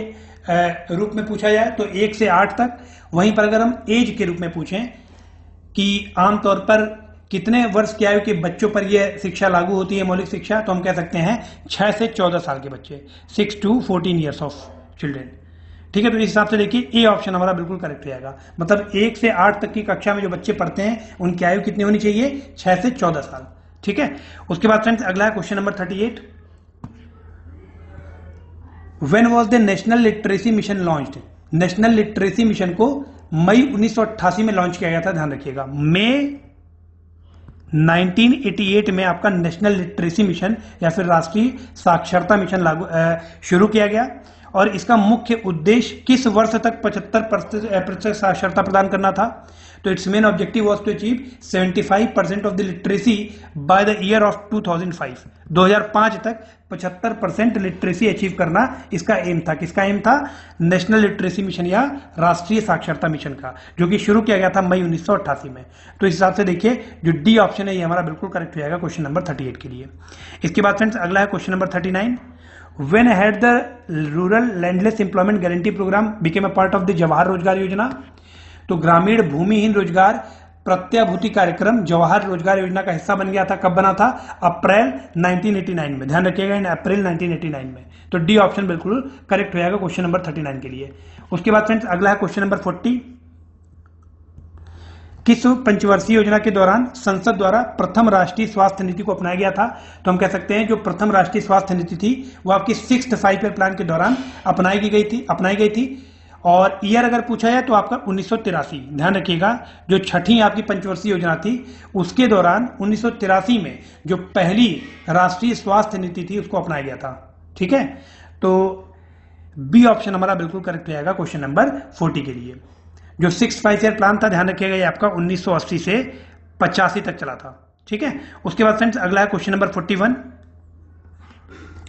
S2: रूप में पूछा जाए तो 1 से 8 तक। वहीं पर अगर हम एज के रूप में पूछें कि आमतौर पर कितने वर्ष की आयु के बच्चों पर यह शिक्षा लागू होती है, मौलिक शिक्षा, तो हम कह सकते हैं 6 से 14 साल के बच्चे, 6 to 14 ईयर्स ऑफ चिल्ड्रेन। ठीक है, तो इस हिसाब से देखिए ए ऑप्शन हमारा बिल्कुल करेक्ट हो जाएगा। मतलब 1 से 8 तक की कक्षा में जो बच्चे पढ़ते हैं उनकी आयु कितनी होनी चाहिए, 6 से 14 साल। ठीक है, उसके बाद फ्रेंड्स अगला है question number 38। When was the national literacy mission launched? National literacy mission को मई 1988 में लॉन्च किया गया था, ध्यान रखिएगा। मई 1988 में आपका नेशनल लिटरेसी मिशन या फिर राष्ट्रीय साक्षरता मिशन शुरू किया गया और इसका मुख्य उद्देश्य किस वर्ष तक 75% साक्षरता प्रदान करना था? तो its main objective was to achieve 75% of the literacy by the year of 2005। 2005 तक 75% लिटरेसी अचीव करना इसका एम था। किसका एम था? नेशनल लिटरेसी मिशन या राष्ट्रीय साक्षरता मिशन का, जो कि शुरू किया गया था मई 1988 में। तो इस हिसाब से देखिए जो डी ऑप्शन है ये हमारा बिल्कुल करेक्ट हो जाएगा क्वेश्चन नंबर 38 के लिए। इसके बाद फ्रेंड्स अगला है question number 39। When had the rural landless employment guarantee program became a part of the Jawahar रोजगार योजना? तो ग्रामीण भूमिहीन रोजगार प्रत्याभूति कार्यक्रम जवाहर रोजगार योजना का हिस्सा बन गया था। कब बना था? अप्रैल 1989 में। ध्यान रखिएगा, इन अप्रैल 1989 में। तो डी ऑप्शन बिल्कुल करेक्ट हो जाएगा क्वेश्चन नंबर 39 के लिए। उसके बाद फ्रेंड्स अगला है क्वेश्चन नंबर 40। किस पंचवर्षीय योजना के दौरान संसद द्वारा प्रथम राष्ट्रीय स्वास्थ्य नीति को अपनाया गया था? तो हम कह सकते हैं जो प्रथम राष्ट्रीय स्वास्थ्य नीति थी वो आपकी 6th 5-year प्लान के दौरान अपनाई गई थी। और ईयर अगर पूछा जाए तो आपका 1983। ध्यान रखिएगा, जो छठी आपकी पंचवर्षीय योजना थी उसके दौरान 1983 में जो पहली राष्ट्रीय स्वास्थ्य नीति थी उसको अपनाया गया था। ठीक है, तो बी ऑप्शन हमारा बिल्कुल करेक्ट हो जाएगा क्वेश्चन नंबर 40 के लिए। जो 6th 5-year प्लान था, ध्यान रखिएगा, ये आपका 1980 से 85 तक चला था। ठीक है, उसके बाद फ्रेंड्स अगला है question number 41।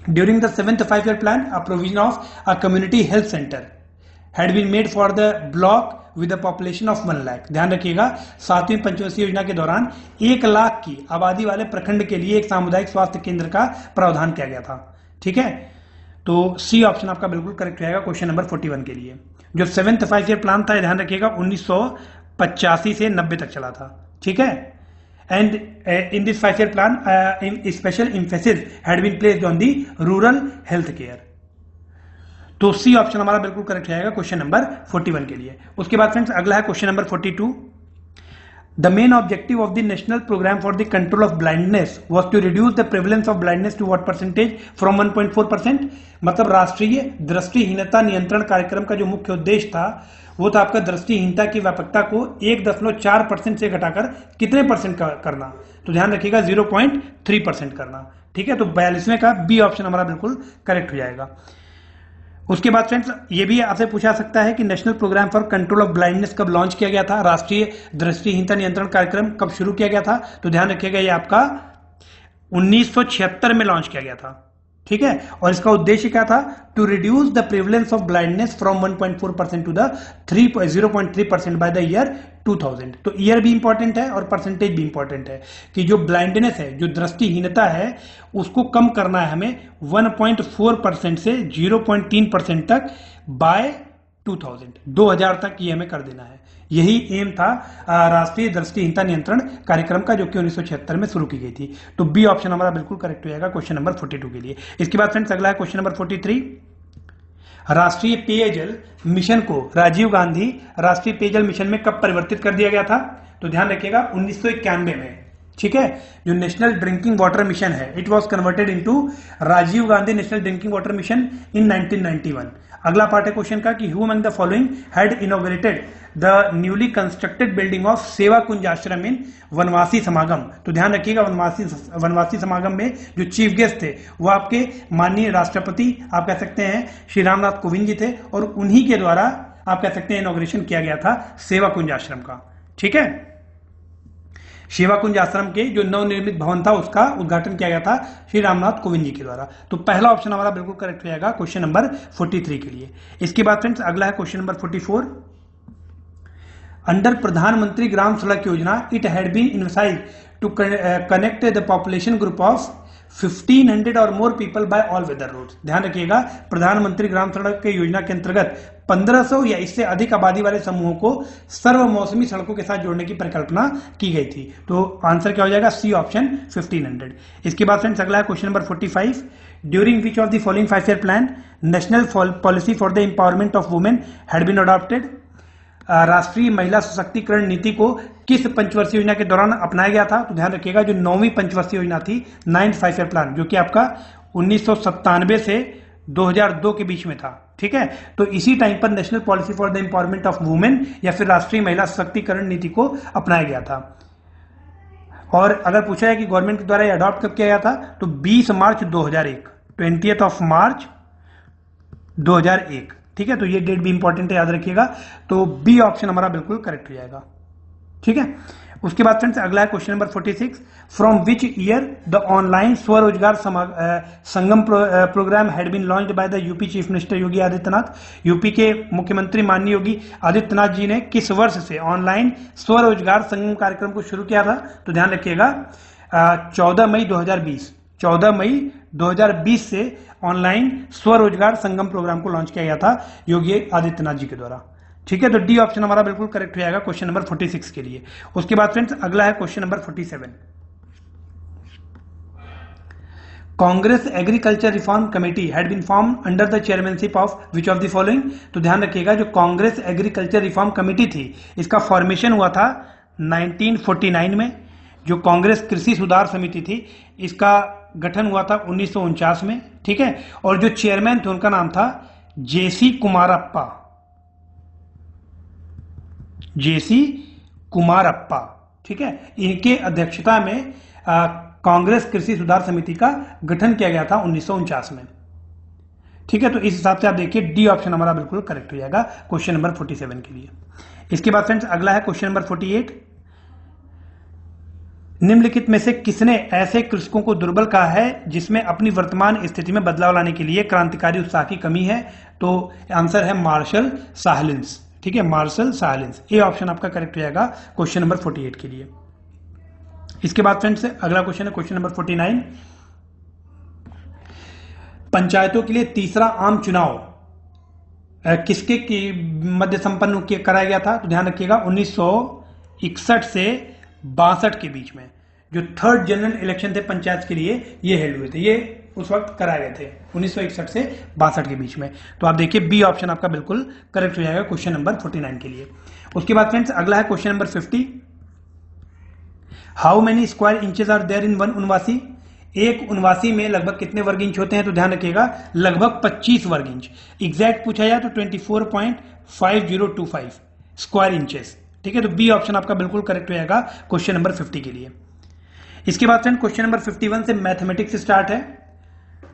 S2: During the 7th 5-year plan a provision of a community health centre had been made for the block with a population of 1 lakh. ध्यान रखिएगा, 7वीं पंचवर्षीय योजना के दौरान 1 लाख की आबादी वाले प्रखंड के लिए एक सामुदायिक स्वास्थ्य केंद्र का प्रावधान किया गया था। ठीक है, तो सी ऑप्शन आपका बिल्कुल करेक्ट रहेगा क्वेश्चन नंबर 41 के लिए। जो 7th 5-year प्लान था, ध्यान रखिएगा, 1985 से 90 तक चला था। ठीक है, and in this 5-year plan special emphasis had been placed on the rural health care. तो सी ऑप्शन हमारा बिल्कुल करेक्ट रहेगा क्वेश्चन नंबर 41 के लिए। उसके बाद फ्रेंड्स अगला है question number 42। The main objective of the national programme for the control of blindness was to reduce the prevalence of blindness to what percentage from 1.4%। मतलब राष्ट्रीय दृष्टिहीनता नियंत्रण कार्यक्रम का जो मुख्य उद्देश्य था वो था आपका दृष्टिहीनता की व्यापकता को 1.4% से घटाकर कितने परसेंट करना? तो ध्यान रखिएगा 0.3% करना। ठीक है, तो 42वें का बी ऑप्शन हमारा बिल्कुल करेक्ट हो जाएगा। उसके बाद फ्रेंड्स ये भी आपसे पूछा सकता है कि national programme for control of blindness कब लॉन्च किया गया था? राष्ट्रीय दृष्टिहीनता नियंत्रण कार्यक्रम कब शुरू किया गया था? तो ध्यान रखिएगा ये आपका 1976 में लॉन्च किया गया था। ठीक है, और इसका उद्देश्य क्या था? To reduce the prevalence of blindness from 1.4% to the 0.3% by the year 2000। तो ईयर भी इंपॉर्टेंट है और परसेंटेज भी इंपॉर्टेंट है कि जो ब्लाइंडनेस है, जो दृष्टिहीनता है, उसको कम करना है हमें 1.4% से 0.3% तक बाय 2000 तक ये हमें कर देना है। यही एम था राष्ट्रीय दृष्टिहीनता नियंत्रण कार्यक्रम का, जो कि 1976 में शुरू की गई थी। तो बी ऑप्शन हमारा बिल्कुल करेक्ट हो जाएगा क्वेश्चन नंबर 42 के लिए। इसके बाद फ्रेंड्स अगला है क्वेश्चन नंबर 43। राष्ट्रीय पेयजल मिशन को राजीव गांधी राष्ट्रीय पेयजल मिशन में कब परिवर्तित कर दिया गया था? तो ध्यान रखिएगा 1991 में। ठीक है, जो नेशनल ड्रिंकिंग वाटर मिशन है, it was converted into Rajiv Gandhi national drinking water mission in 1991। अगला पार्ट है क्वेश्चन का कि who among the following had inaugurated the newly constructed building of Seva Kunj आश्रम इन वनवासी समागम। तो ध्यान रखिएगा वनवासी समागम में जो चीफ गेस्ट थे वो आपके माननीय राष्ट्रपति आप कह सकते हैं श्री रामनाथ कोविंद जी थे, और उन्हीं के द्वारा आप कह सकते हैं इनॉग्रेशन किया गया था सेवा कुंज आश्रम का। ठीक है, सेवा कुंज आश्रम के जो नवनिर्मित भवन था उसका उद्घाटन किया गया था श्री रामनाथ कोविंद जी के द्वारा। तो पहला ऑप्शन हमारा बिल्कुल करेक्ट हो जाएगा क्वेश्चन नंबर 43 के लिए। इसके बाद फ्रेंड्स अगला है क्वेश्चन नंबर 44। अंडर प्रधानमंत्री Gram Sadak Yojana it had been envisaged to connect the population group of 1500 और more people by all weather roads. ध्यान रखिएगा, प्रधानमंत्री ग्राम सड़क के योजना के अंतर्गत 1500 या इससे अधिक आबादी वाले समूहों को सर्व मौसमी सड़कों के साथ जोड़ने की परिकल्पना की गई थी। तो आंसर क्या हो जाएगा? C option 1500। इसके बाद फ्रेंड्स अगला है question number 45। During which of the following 5 year plan national policy for the empowerment of women had been adopted. राष्ट्रीय महिला सशक्तिकरण नीति को किस पंचवर्षीय योजना के दौरान अपनाया गया था? तो ध्यान रखिएगा जो 9वीं पंचवर्षीय योजना थी, 9th 5 ईयर प्लान, जो कि आपका 1997 से 2002 के बीच में था। ठीक है, तो इसी टाइम पर national policy for the empowerment of women या फिर राष्ट्रीय महिला सशक्तिकरण नीति को अपनाया गया था। और अगर पूछा है कि गवर्नमेंट के द्वारा ये अडॉप्ट कब किया गया था, तो 20 मार्च 2001, 20 मार्च 2001। ठीक है, तो ये डेट भी इंपॉर्टेंट है, याद रखिएगा। तो बी ऑप्शन हमारा बिल्कुल करेक्ट हो जाएगा। ठीक है, उसके बाद फ्रेंड्स अगला है question number 46, from which year the online Swarozgar Sangam program had been launched by the UP chief minister Yogi Adityanath. UP के मुख्यमंत्री माननीय योगी आदित्यनाथ जी ने किस वर्ष से ऑनलाइन स्वरोजगार संगम कार्यक्रम को शुरू किया था? तो ध्यान रखिएगा 14 मई 2020, 14 मई 2020 से ऑनलाइन स्वरोजगार संगम प्रोग्राम को लॉन्च किया गया था योगी आदित्यनाथ जी के द्वारा। ठीक है, तो डी ऑप्शन हमारा बिल्कुल करेक्ट हो जाएगा क्वेश्चन नंबर 46 के लिए। उसके बाद फ्रेंड्स अगला है question number 47, Congress agriculture reform committee had been form under the chairmanship of which of the following. तो ध्यान रखिएगा जो कांग्रेस एग्रीकल्चर रिफॉर्म कमेटी थी, इसका फॉर्मेशन हुआ था 1949 में। जो कांग्रेस कृषि सुधार समिति थी, इसका गठन हुआ था 1949 में। ठीक है, और जो चेयरमैन थे उनका नाम था जेसी कुमारप्पा, जेसी कुमारप्पा। ठीक है, इनके अध्यक्षता में कांग्रेस कृषि सुधार समिति का गठन किया गया था 1949 में। ठीक है, तो इस हिसाब से आप देखिए डी ऑप्शन हमारा बिल्कुल करेक्ट हो जाएगा क्वेश्चन नंबर 47 के लिए। इसके बाद फ्रेंड्स अगला है क्वेश्चन नंबर 48, निम्नलिखित में से किसने ऐसे कृषकों को दुर्बल कहा है जिसमें अपनी वर्तमान स्थिति में बदलाव लाने के लिए क्रांतिकारी उत्साह की कमी है? तो आंसर है मार्शल साहलिन्स। ठीक है, मार्शल साहलिन्स, ए ऑप्शन आपका करेक्ट हो जाएगा क्वेश्चन नंबर 48 के लिए। इसके बाद फ्रेंड्स अगला क्वेश्चन है क्वेश्चन नंबर 49, पंचायतों के लिए तीसरा आम चुनाव किसके मध्य संपन्न कराया गया था? तो ध्यान रखिएगा 1961 से 62 के बीच में जो थर्ड जनरल इलेक्शन थे पंचायत के लिए, ये हेल्ड हुए थे, ये उस वक्त कराए गए थे 1961 से 62 के बीच में। तो आप देखिए बी ऑप्शन आपका बिल्कुल करेक्ट हो जाएगा क्वेश्चन नंबर 49 के लिए। उसके बाद फ्रेंड्स अगला है question number 50, how many square inches are there in one उनवासी। एक उनवासी में लगभग कितने वर्ग इंच होते हैं? तो ध्यान रखिएगा लगभग 25 वर्ग इंच। एग्जैक्ट पूछा जाए तो 24.5025 स्क्वायर इंचेस। ठीक है, तो बी ऑप्शन आपका बिल्कुल करेक्ट हो जाएगा क्वेश्चन नंबर 50 के लिए। इसके बाद फ्रेंड क्वेश्चन नंबर 51 से मैथमेटिक्स स्टार्ट है।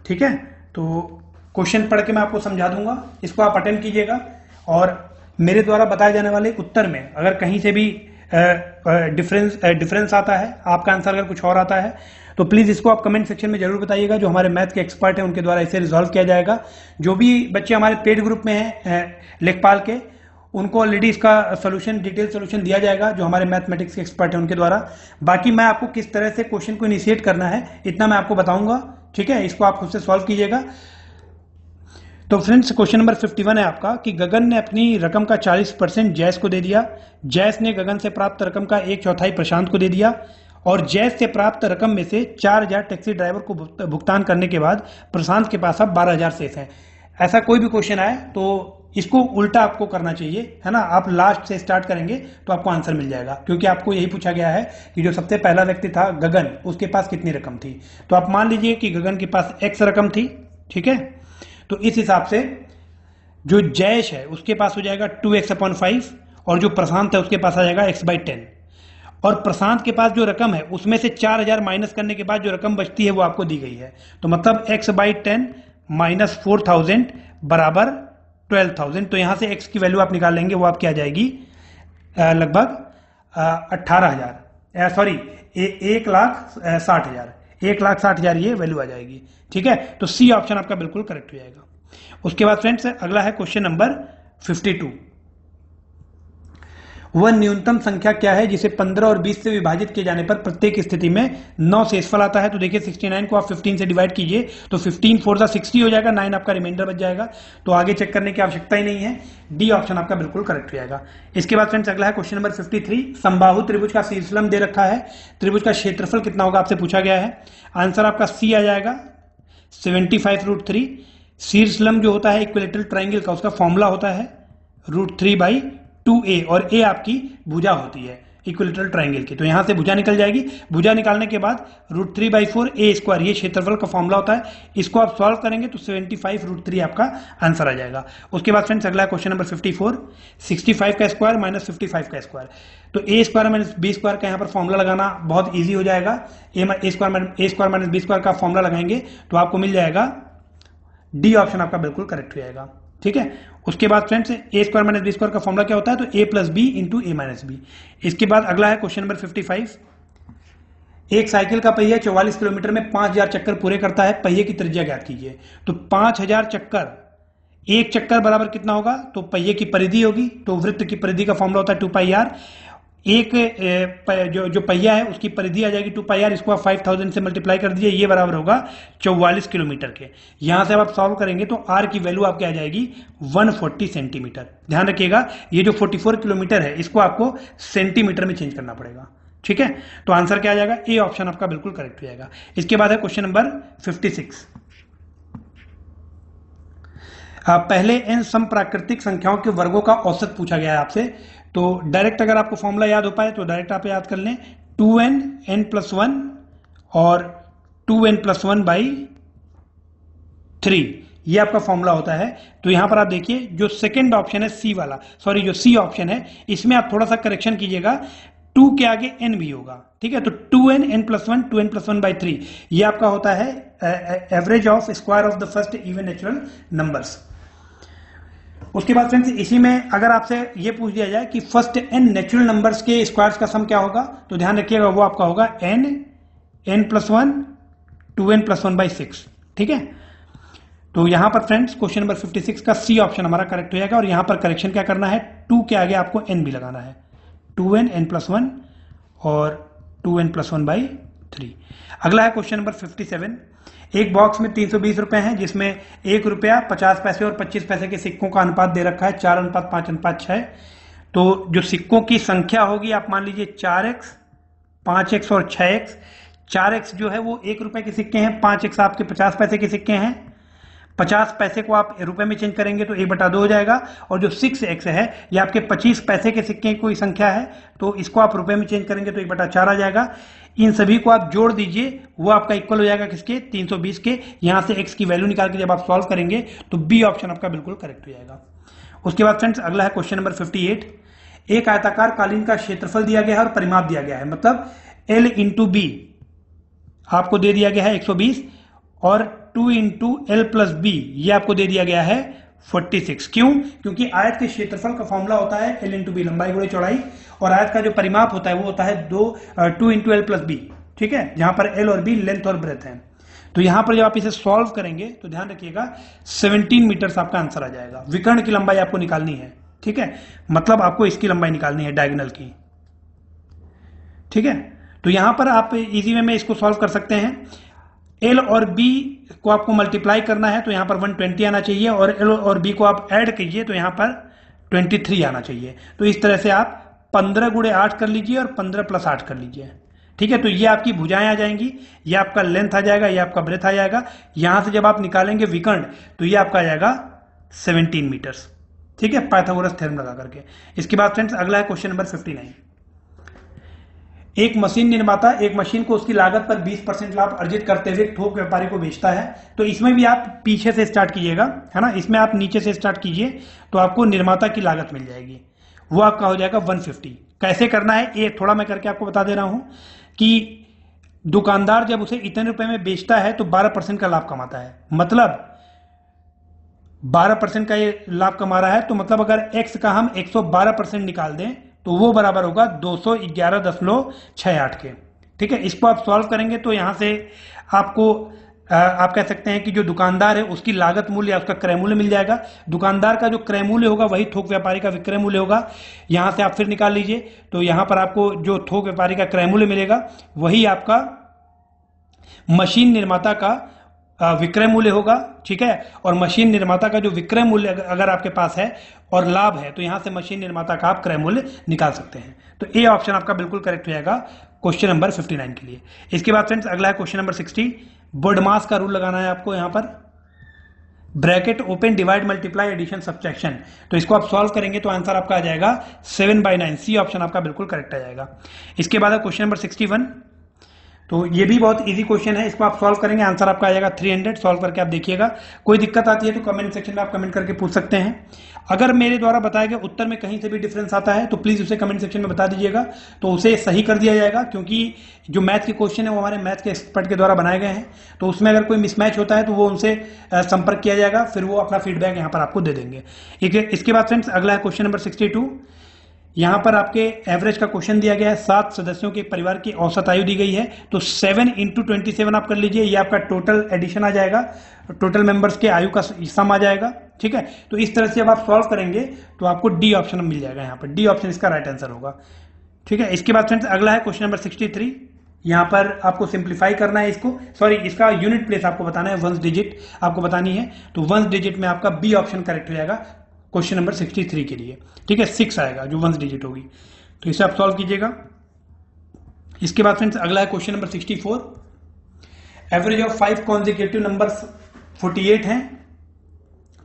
S2: ठीक है, तो क्वेश्चन पढ़ के मैं आपको समझा दूंगा, इसको आप अटेम्प्ट कीजिएगा और मेरे द्वारा बताए जाने वाले उत्तर में अगर कहीं से भी डिफरेंस आता है, आपका आंसर अगर कुछ और आता है, तो प्लीज इसको आप कमेंट सेक्शन में जरूर बताइएगा। जो हमारे मैथ के एक्सपर्ट हैं उनके द्वारा इसे रिजॉल्व किया जाएगा। जो भी बच्चे हमारे पेड ग्रुप में हैं लेखपाल के, उनको ऑलरेडी इसका सोल्यूशन, डिटेल सोल्यूशन दिया जाएगा जो हमारे मैथमेटिक्स के एक्सपर्ट हैं उनके द्वारा। बाकी मैं आपको किस तरह से क्वेश्चन को इनिशिएट करना है इतना मैं आपको बताऊंगा। ठीक है, इसको आप खुद से सॉल्व कीजिएगा। तो फ्रेंड्स क्वेश्चन नंबर 51 है आपका कि गगन ने अपनी रकम का 40% जैस को दे दिया, जैस ने गगन से प्राप्त रकम का 1/4 प्रशांत को दे दिया और जैस से प्राप्त रकम में से 4000 टैक्सी ड्राइवर को भुगतान करने के बाद प्रशांत के पास अब 12000 शेष है। ऐसा कोई भी क्वेश्चन आए तो इसको उल्टा आपको करना चाहिए, है ना। आप लास्ट से स्टार्ट करेंगे तो आपको आंसर मिल जाएगा, क्योंकि आपको यही पूछा गया है कि जो सबसे पहला व्यक्ति था गगन, उसके पास कितनी रकम थी। तो आप मान लीजिए कि गगन के पास x रकम थी। ठीक है, तो इस हिसाब से जो जयेश है उसके पास हो जाएगा 2x/5 और जो प्रशांत है उसके पास आ जाएगा x/10 और प्रशांत के पास जो रकम है उसमें से 4000 माइनस करने के बाद जो रकम बचती है वो आपको दी गई है। तो मतलब x/10 माइनस 4000 बराबर 12000। तो यहां से x की वैल्यू आप निकाल लेंगे, वो आपकी आ जाएगी लगभग 1,60,000, सॉरी 1,60,000, 1,60,000 ये वैल्यू आ जाएगी। ठीक है, तो सी ऑप्शन आपका बिल्कुल करेक्ट हो जाएगा। उसके बाद फ्रेंड्स अगला है क्वेश्चन नंबर 52, वह न्यूनतम संख्या क्या है जिसे 15 और 20 से विभाजित किए जाने पर प्रत्येक स्थिति में 9 शेषफल आता है। तो देखिए 69 को आप 15 से डिवाइड कीजिए तो 15 4 जा 60 हो जाएगा, 9 आपका रिमाइंडर बच जाएगा। तो आगे चेक करने की आवश्यकता ही नहीं है, डी ऑप्शन आपका बिल्कुल करेक्ट हो जाएगा। इसके बाद फ्रेंड्स अगला है क्वेश्चन नंबर 53, समबाहु त्रिभुज का शीर्षलंब दे रखा है, त्रिभुज का क्षेत्रफल कितना होगा आपसे पूछा गया है। आंसर आपका सी आ जाएगा 75√3। शीर्ष लंब जो होता है इक्विलेटरल ट्राइंगल का, उसका फॉर्मूला होता है √3/2a, और a आपकी भुजा होती है इक्विलेटरल ट्राइंगल की। तो यहां से भुजा निकल जाएगी। भुजा निकालने के बाद √3/4a², ये क्षेत्रफल का फॉर्मूला होता है। इसको आप सॉल्व करेंगे तो 75√3 आपका आंसर आ जाएगा। उसके बाद फ्रेंड्स अगला क्वेश्चन नंबर 54, 65 का स्क्वायर माइनस 55 का स्क्वायर। तो a² माइनस b² का यहां पर फॉर्मूला लगाना बहुत ईजी हो जाएगा। a² माइनस b² का फॉर्मूला लगाएंगे तो आपको मिल जाएगा डी ऑप्शन आपका बिल्कुल करेक्ट हो जाएगा। ठीक है। उसके बाद फ्रेंड्स a² माइनस b² का फॉर्मूला क्या होता है, तो a plus B into a minus B. इसके बाद अगला है क्वेश्चन नंबर 55, एक साइकिल का पहिया 44 किलोमीटर में 5000 चक्कर पूरे करता है, पहिए की त्रिज्या ज्ञात कीजिए। तो 5000 चक्कर, एक चक्कर बराबर कितना होगा, तो पहिए की परिधि होगी। तो वृत्त की परिधि का फॉर्मूला होता है 2πr। एक जो पहिया है उसकी परिधि आ जाएगी 2πr, इसको आप 5000 से मल्टीप्लाई कर दीजिए, ये बराबर होगा 44 किलोमीटर के। यहां से अब आप सॉल्व करेंगे तो r की वैल्यू आपकी आ जाएगी 140 सेंटीमीटर। ध्यान रखिएगा ये जो 44 किलोमीटर है इसको आपको सेंटीमीटर में चेंज करना पड़ेगा। ठीक है। तो आंसर क्या आ जाएगा, ए ऑप्शन आपका बिल्कुल करेक्ट हो जाएगा। इसके बाद है क्वेश्चन नंबर 56। पहले n सम प्राकृतिक संख्याओं के वर्गों का औसत पूछा गया है आपसे। तो डायरेक्ट अगर आपको फॉर्मूला याद हो पाए तो डायरेक्ट आप याद कर लें, 2n n+1 और 2n+1/3, ये आपका फॉर्मूला होता है। तो यहां पर आप देखिए जो सेकंड ऑप्शन है सी वाला, सॉरी जो सी ऑप्शन है, इसमें आप थोड़ा सा करेक्शन कीजिएगा, 2 के आगे n भी होगा। ठीक है। तो 2n n+1 2n+1/3 ये आपका होता है average of square of the first even natural numbers. उसके बाद फ्रेंड्स इसी में अगर आपसे ये पूछ दिया जाए कि फर्स्ट n नेचुरल नंबर्स के स्क्वायर्स का सम क्या होगा, तो ध्यान रखिएगा वो आपका होगा n n+1 2n+1/6। ठीक है। तो यहां पर फ्रेंड्स क्वेश्चन नंबर 56 का सी ऑप्शन हमारा करेक्ट हो जाएगा। और यहां पर करेक्शन क्या करना है, 2 के आगे आपको n भी लगाना है, 2n n+1 और 2n+1/3। अगला है क्वेश्चन नंबर 57, एक बॉक्स में 320 रुपए हैं जिसमें 1 रुपया 50 पैसे और 25 पैसे के सिक्कों का अनुपात दे रखा है 4:5:6। तो जो सिक्कों की संख्या होगी आप मान लीजिए 4x, 5x और 6x। 4x जो है वो 1 रुपए के सिक्के हैं, 5x आपके 50 पैसे के सिक्के हैं। 50 पैसे को आप रुपए में चेंज करेंगे तो 1/2 हो जाएगा। और जो 6x है ये आपके 25 पैसे के सिक्के की कोई संख्या है, तो इसको आप रुपए में चेंज करेंगे तो 1/4 आ जाएगा। इन सभी को आप जोड़ दीजिए, वो आपका इक्वल हो जाएगा किसके, 320 के। यहां से x की वैल्यू निकाल के जब आप सॉल्व करेंगे तो बी ऑप्शन आपका बिल्कुल करेक्ट हो जाएगा। उसके बाद फ्रेंड्स अगला है क्वेश्चन नंबर 58, एक आयताकार कालीन का क्षेत्रफल दिया गया है और परिमाप दिया गया है, मतलब L × B आपको दे दिया गया है 120 और 2 × L + B ये आपको दे दिया गया है 46। क्यों, क्योंकि आयत के क्षेत्रफल का फॉर्मूला होता है L × B, लंबाई गुणे चौड़ाई, और आयत का जो परिमाप होता है वो होता है 2 × L + B। ठीक है। जहां पर L और B लेंथ और ब्रेथ है। तो यहां पर जब आप इसे सॉल्व करेंगे तो ध्यान रखिएगा 17 मीटर आपका आंसर आ जाएगा। विकर्ण की लंबाई आपको निकालनी है। ठीक है। मतलब आपको इसकी लंबाई निकालनी है डायगोनल की। ठीक है। तो यहां पर आप इजी वे में इसको सॉल्व कर सकते हैं। L और B को आपको मल्टीप्लाई करना है तो यहां पर 120 आना चाहिए, और L और B को आप ऐड कीजिए तो यहां पर 23 आना चाहिए। तो इस तरह से आप 15 × 8 कर लीजिए और 15 + 8 कर लीजिए। ठीक है। तो ये आपकी भुजाएं आ जाएंगी, ये आपका लेंथ आ जाएगा, ये आपका ब्रेथ आ जाएगा। यहां से जब आप निकालेंगे विकर्ण तो ये आपका आ जाएगा 17 मीटर्स। ठीक है, पाइथागोरस थ्योरम लगा करके। इसके बाद फ्रेंड्स अगला है क्वेश्चन नंबर 59, एक मशीन निर्माता एक मशीन को उसकी लागत पर 20% लाभ अर्जित करते हुए थोक व्यापारी को बेचता है। तो इसमें भी आप पीछे से स्टार्ट कीजिएगा, है ना। इसमें आप नीचे से स्टार्ट कीजिए तो आपको निर्माता की लागत मिल जाएगी, वो आपका हो जाएगा 150। कैसे करना है ये थोड़ा मैं करके आपको बता दे रहा हूं कि दुकानदार जब उसे इतने रुपए में बेचता है तो 12% का लाभ कमाता है। मतलब 12% का ये लाभ कमा रहा है, तो मतलब अगर x का हम 112% निकाल दें तो वो बराबर होगा 211.68 के। ठीक है। इसको आप सॉल्व करेंगे तो यहां से आपको आप कह सकते हैं कि जो दुकानदार है उसकी लागत मूल्य या उसका क्रय मूल्य मिल जाएगा। दुकानदार का जो क्रय मूल्य होगा वही थोक व्यापारी का विक्रय मूल्य होगा। यहां से आप फिर निकाल लीजिए तो यहां पर आपको जो थोक व्यापारी का क्रय मूल्य मिलेगा वही आपका मशीन निर्माता का विक्रय मूल्य होगा। ठीक है। और मशीन निर्माता का जो विक्रय मूल्य अगर आपके पास है और लाभ है तो यहां से मशीन निर्माता का आप क्रय मूल्य निकाल सकते हैं। तो ए ऑप्शन आपका बिल्कुल करेक्ट हो जाएगा क्वेश्चन नंबर 59 के लिए। इसके बाद फ्रेंड्स अगला है क्वेश्चन नंबर 60। बोडमास का रूल लगाना है आपको यहां पर, bracket open, divide, multiply, addition, subtraction. तो इसको आप सॉल्व करेंगे तो आंसर आपका आ जाएगा 7/9। सी ऑप्शन आपका बिल्कुल करेक्ट आ जाएगा। इसके बाद है क्वेश्चन नंबर 61। तो ये भी बहुत इजी क्वेश्चन है, इसको आप सॉल्व करेंगे आंसर आपका आ जाएगा 300। सॉल्व करके आप देखिएगा, कोई दिक्कत आती है तो कमेंट सेक्शन में आप कमेंट करके पूछ सकते हैं। अगर मेरे द्वारा बताए गए उत्तर में कहीं से भी डिफरेंस आता है तो प्लीज उसे कमेंट सेक्शन में बता दीजिएगा, तो उसे सही कर दिया जाएगा। क्योंकि जो मैथ के क्वेश्चन है वो हमारे मैथ के एक्सपर्ट के द्वारा बनाए गए हैं, तो उसमें अगर कोई मिसमैच होता है तो वो उनसे संपर्क किया जाएगा, फिर वो अपना फीडबैक यहाँ पर आपको दे देंगे। इसके बाद फ्रेंड्स अगला है क्वेश्चन नंबर 62। यहां पर आपके एवरेज का क्वेश्चन दिया गया है, 7 सदस्यों के परिवार की औसत आयु दी गई है, तो 7 × 27 आप कर लीजिए, ये आपका टोटल एडिशन आ जाएगा, टोटल मेंबर्स के आयु का सम आ जाएगा। ठीक है, तो इस तरह से जब आप सॉल्व करेंगे तो आपको डी ऑप्शन मिल जाएगा, यहाँ पर डी ऑप्शन इसका राइट आंसर होगा। ठीक है, इसके बाद फ्रेंड्स अगला है क्वेश्चन नंबर 63। यहां पर आपको सिंप्लीफाई करना है इसको, सॉरी इसका यूनिट प्लेस आपको बताना है, 1 डिजिट आपको बतानी है, तो 1 डिजिट में आपका बी ऑप्शन करेक्ट हो जाएगा क्वेश्चन नंबर 63 के लिए। ठीक है, 6 आएगा जो 1 डिजिट होगी, तो इसे आप सॉल्व कीजिएगा। इसके बाद फ्रेंड्स अगला है question number 64। Average of 5 consecutive numbers 48 हैं,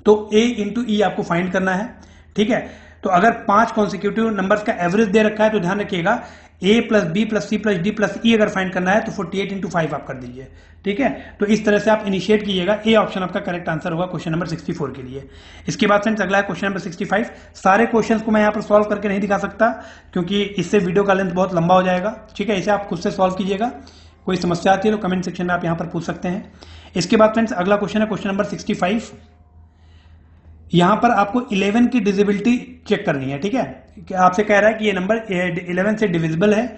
S2: तो a × e आपको फाइंड करना है। ठीक है, तो अगर 5 कॉन्जिक्यूटिव नंबर्स का एवरेज दे रखा है तो ध्यान रखिएगा a + b + c + d + e अगर फाइंड करना है तो 48 × 5 आप कर दीजिए। ठीक है, तो इस तरह से आप इनिशिएट कीजिएगा, ए ऑप्शन आपका करेक्ट आंसर होगा क्वेश्चन नंबर 64 के लिए। इसके बाद फ्रेंड्स अगला है क्वेश्चन नंबर 65। सारे क्वेश्चंस को मैं यहाँ पर सॉल्व करके नहीं दिखा सकता क्योंकि इससे वीडियो का लेंथ बहुत लंबा हो जाएगा। ठीक है, इसे आप खुद से सॉल्व कीजिएगा, कोई समस्या आती है तो कमेंट सेक्शन में आप यहाँ पर पूछ सकते हैं। इसके बाद फ्रेंड्स अगला क्वेश्चन है क्वेश्चन नंबर 65। यहां पर आपको 11 की डिविजिबिलिटी चेक करनी है। ठीक है, आपसे कह रहा है कि ये नंबर 11 से डिविजिबल है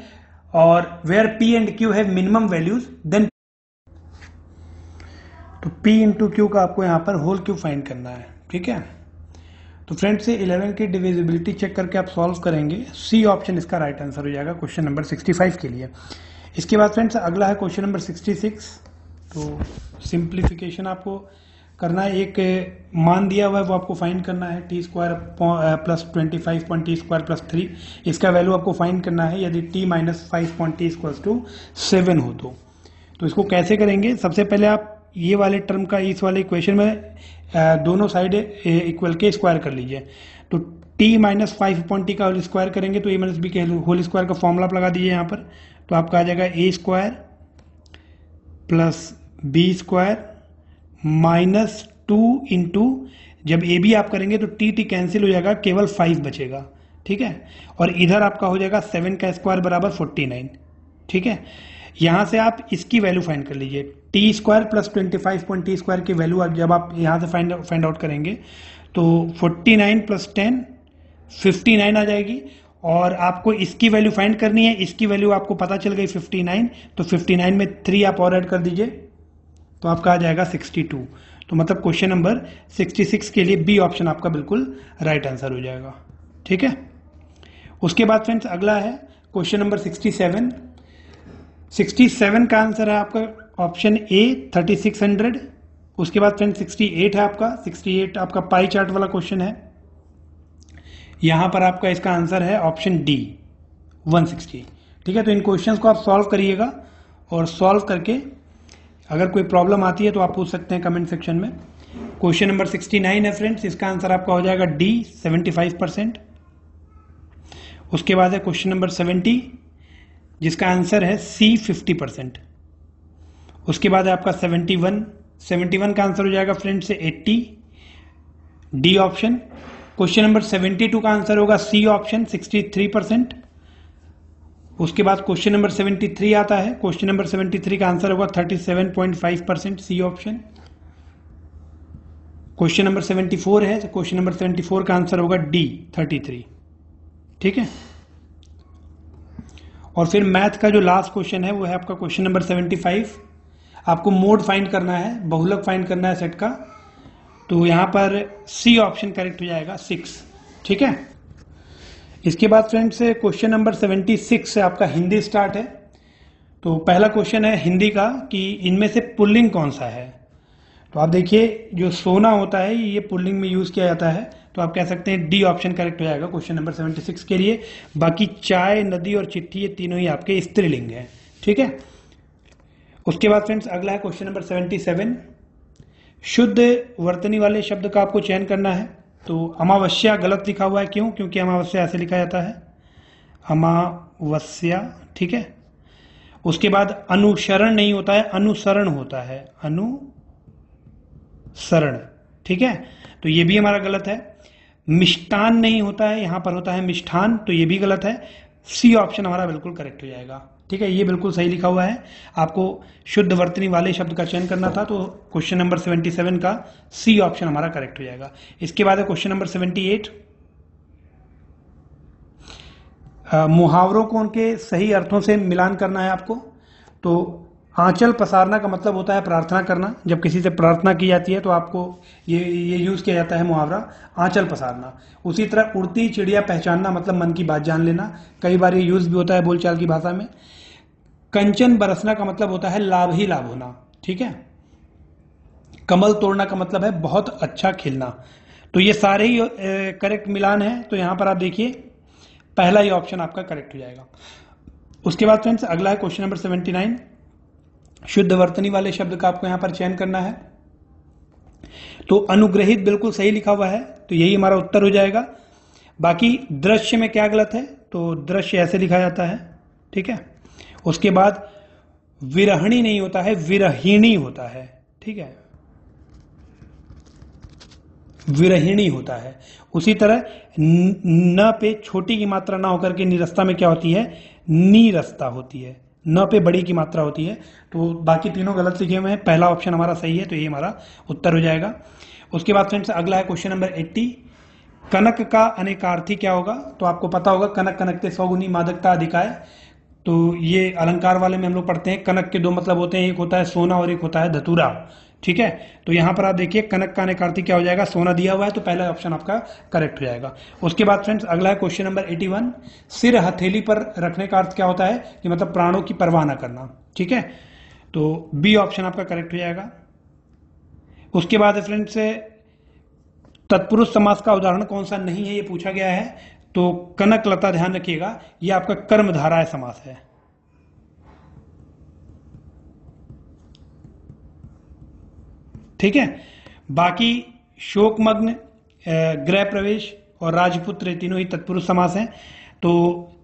S2: और where p and q have minimum values then, तो p × q का आपको यहां पर होल क्यूब फाइंड करना है। ठीक है, तो फ्रेंड्स से 11 की डिविजिबिलिटी चेक करके आप सॉल्व करेंगे, सी ऑप्शन इसका राइट आंसर हो जाएगा क्वेश्चन नंबर 65 के लिए। इसके बाद फ्रेंड्स अगला है क्वेश्चन नंबर 66। तो सिंप्लीफिकेशन आपको करना है, एक मान दिया हुआ है वो आपको फाइंड करना है, t² + 25.t² + 3, इसका वैल्यू आपको फाइंड करना है यदि t - 5.t = 7 हो तो इसको कैसे करेंगे। सबसे पहले आप ये वाले टर्म का इस वाले इक्वेशन में दोनों साइड इक्वल के स्क्वायर कर लीजिए, तो t - 5.t का होल स्क्वायर करेंगे तो a - b के होल स्क्वायर का फॉर्मूला आप लगा दीजिए यहाँ पर, तो आपका आ जाएगा a² + b² -2 × जब ए बी आप करेंगे तो टी कैंसिल हो जाएगा, केवल 5 बचेगा। ठीक है, और इधर आपका हो जाएगा 7 का स्क्वायर बराबर 49। ठीक है, यहां से आप इसकी वैल्यू फाइंड कर लीजिए, t² + 25.t² की वैल्यू जब आप यहां से फाइंड आउट करेंगे तो 49 + 10 59 आ जाएगी, और आपको इसकी वैल्यू फाइंड करनी है, इसकी वैल्यू आपको पता चल गई 59, तो 59 में 3 आप और ऐड कर दीजिए तो आपका आ जाएगा 62। तो मतलब क्वेश्चन नंबर 66 के लिए बी ऑप्शन आपका बिल्कुल राइट आंसर हो जाएगा। ठीक है, उसके बाद फ्रेंड्स अगला है क्वेश्चन नंबर 67। 67 का आंसर है आपका ऑप्शन ए 3600। उसके बाद फ्रेंड्स 68 है आपका, 68 आपका पाई चार्ट वाला क्वेश्चन है, यहां पर आपका इसका आंसर है ऑप्शन डी 160। ठीक है, तो इन क्वेश्चंस को आप सॉल्व करिएगा, और सॉल्व करके अगर कोई प्रॉब्लम आती है तो आप पूछ सकते हैं कमेंट सेक्शन में। क्वेश्चन नंबर 69 है फ्रेंड्स, इसका आंसर आपका हो जाएगा डी 75%। उसके बाद है क्वेश्चन नंबर 70 जिसका आंसर है सी 50%। उसके बाद है आपका 71 का आंसर हो जाएगा फ्रेंड्स से 80, डी ऑप्शन। क्वेश्चन नंबर 72 का आंसर होगा सी ऑप्शन 63%। उसके बाद क्वेश्चन नंबर 73 आता है, क्वेश्चन नंबर 73 का आंसर होगा 37.5%, सी ऑप्शन। क्वेश्चन नंबर 74 है, क्वेश्चन नंबर 74 का आंसर होगा डी 33। ठीक है, और फिर मैथ का जो लास्ट क्वेश्चन है वो है आपका क्वेश्चन नंबर 75। आपको मोड फाइंड करना है, बहुलक फाइंड करना है सेट का, तो यहां पर सी ऑप्शन करेक्ट हो जाएगा 6। ठीक है, इसके बाद फ्रेंड्स क्वेश्चन नंबर 76 से आपका हिंदी स्टार्ट है। तो पहला क्वेश्चन है हिंदी का कि इनमें से पुल्लिंग कौन सा है। तो आप देखिए जो सोना होता है ये पुल्लिंग में यूज किया जाता है, तो आप कह सकते हैं डी ऑप्शन करेक्ट हो जाएगा क्वेश्चन नंबर 76 के लिए। बाकी चाय, नदी और चिट्ठी ये तीनों ही आपके स्त्रीलिंग हैं, ठीक है। उसके बाद फ्रेंड्स अगला है क्वेश्चन नंबर 77। शुद्ध वर्तनी वाले शब्द का आपको चयन करना है। तो अमावस्या गलत लिखा हुआ है, क्यों? क्योंकि अमावस्या ऐसे लिखा जाता है, अमावस्या, ठीक है। उसके बाद अनुसरण नहीं होता है, अनुसरण होता है, अनुसरण, ठीक है, तो ये भी हमारा गलत है। मिष्टान नहीं होता है, यहां पर होता है मिष्ठान, तो ये भी गलत है। सी ऑप्शन हमारा बिल्कुल करेक्ट हो जाएगा, ठीक है, ये बिल्कुल सही लिखा हुआ है। आपको शुद्ध वर्तनी वाले शब्द का चयन करना था, तो क्वेश्चन नंबर 77 का सी ऑप्शन हमारा करेक्ट हो जाएगा। इसके बाद है क्वेश्चन नंबर 78। मुहावरों को उनके सही अर्थों से मिलान करना है आपको। तो आंचल पसारना का मतलब होता है प्रार्थना करना। जब किसी से प्रार्थना की जाती है तो आपको ये यूज किया जाता है मुहावरा, आंचल पसारना। उसी तरह उड़ती चिड़िया पहचानना मतलब मन की बात जान लेना, कई बार ये यूज भी होता है बोलचाल की भाषा में। कंचन बरसना का मतलब होता है लाभ ही लाभ होना, ठीक है। कमल तोड़ना का मतलब है बहुत अच्छा खिलना। तो ये सारे ही करेक्ट मिलान है, तो यहां पर आप देखिए पहला ही ऑप्शन आपका करेक्ट हो जाएगा। उसके बाद फ्रेंड्स अगला है क्वेश्चन नंबर 79। शुद्ध वर्तनी वाले शब्द का आपको यहां पर चयन करना है। तो अनुग्रहित बिल्कुल सही लिखा हुआ है, तो यही हमारा उत्तर हो जाएगा। बाकी दृश्य में क्या गलत है, तो दृश्य ऐसे लिखा जाता है, ठीक है। उसके बाद विरहणी नहीं होता है, विरहिणी होता है, ठीक है, विरहिणी होता है। उसी तरह न पे छोटी की मात्रा ना होकर के निरस्ता में क्या होती है, नीरस्ता होती है। न पे बड़ी की मात्रा होती है। तो बाकी तीनों गलत लिखे हुए हैं, पहला ऑप्शन हमारा सही है, तो ये हमारा उत्तर हो जाएगा। उसके बाद फ्रेंड्स अगला है क्वेश्चन नंबर 80। कनक का अनेकार्थी क्या होगा? तो आपको पता होगा कनक कनकते सौगुनी मादकता अधिकाय। तो ये अलंकार वाले में हम लोग पढ़ते हैं, कनक के दो मतलब होते हैं, एक होता है सोना और एक होता है धतूरा, ठीक है। तो यहां पर आप देखिए कनक का अनेकार्थी क्या हो जाएगा, सोना दिया हुआ है, तो पहला ऑप्शन आपका करेक्ट हो जाएगा। उसके बाद फ्रेंड्स अगला है क्वेश्चन नंबर 81। सिर हथेली पर रखने का अर्थ क्या होता है, कि मतलब प्राणों की परवाह न करना, ठीक है। तो बी ऑप्शन आपका करेक्ट हो जाएगा। उसके बाद फ्रेंड्स तत्पुरुष समास का उदाहरण कौन सा नहीं है, ये पूछा गया है। तो कनक लता, ध्यान रखिएगा, ये आपका कर्मधाराय समास है, ठीक है। बाकी शोकमग्न, गृह प्रवेश और राजपुत्र तीनों ही तत्पुरुष समास हैं। तो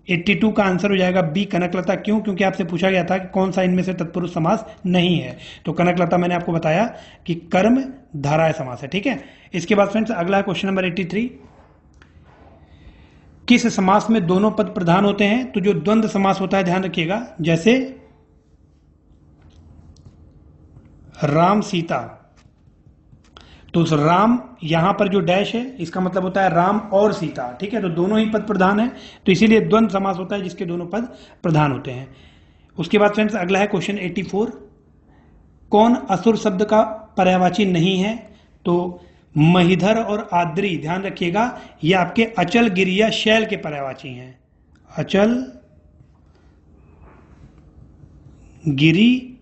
S2: 82 का आंसर हो जाएगा बी कनकलता। क्यों? क्योंकि आपसे पूछा गया था कि कौन सा इनमें से तत्पुरुष समास नहीं है। तो कनकलता मैंने आपको बताया कि कर्म धाराय समास है, ठीक है। इसके बाद फ्रेंड्स अगला है क्वेश्चन नंबर 83। किस समास में दोनों पद प्रधान होते हैं? तो जो द्वंद्व समास होता है, ध्यान रखिएगा, जैसे राम सीता, तो उस राम यहां पर जो डैश है इसका मतलब होता है राम और सीता, ठीक है। तो दोनों ही पद प्रधान है, तो इसीलिए द्वंद्व समास होता है जिसके दोनों पद प्रधान होते हैं। उसके बाद फ्रेंड्स अगला है क्वेश्चन 84। कौन असुर शब्द का पर्यायवाची नहीं है? तो महिधर और आद्री, ध्यान रखिएगा, ये आपके अचल, गिरि या शैल के पर्यायवाची हैं। अचल, गिरि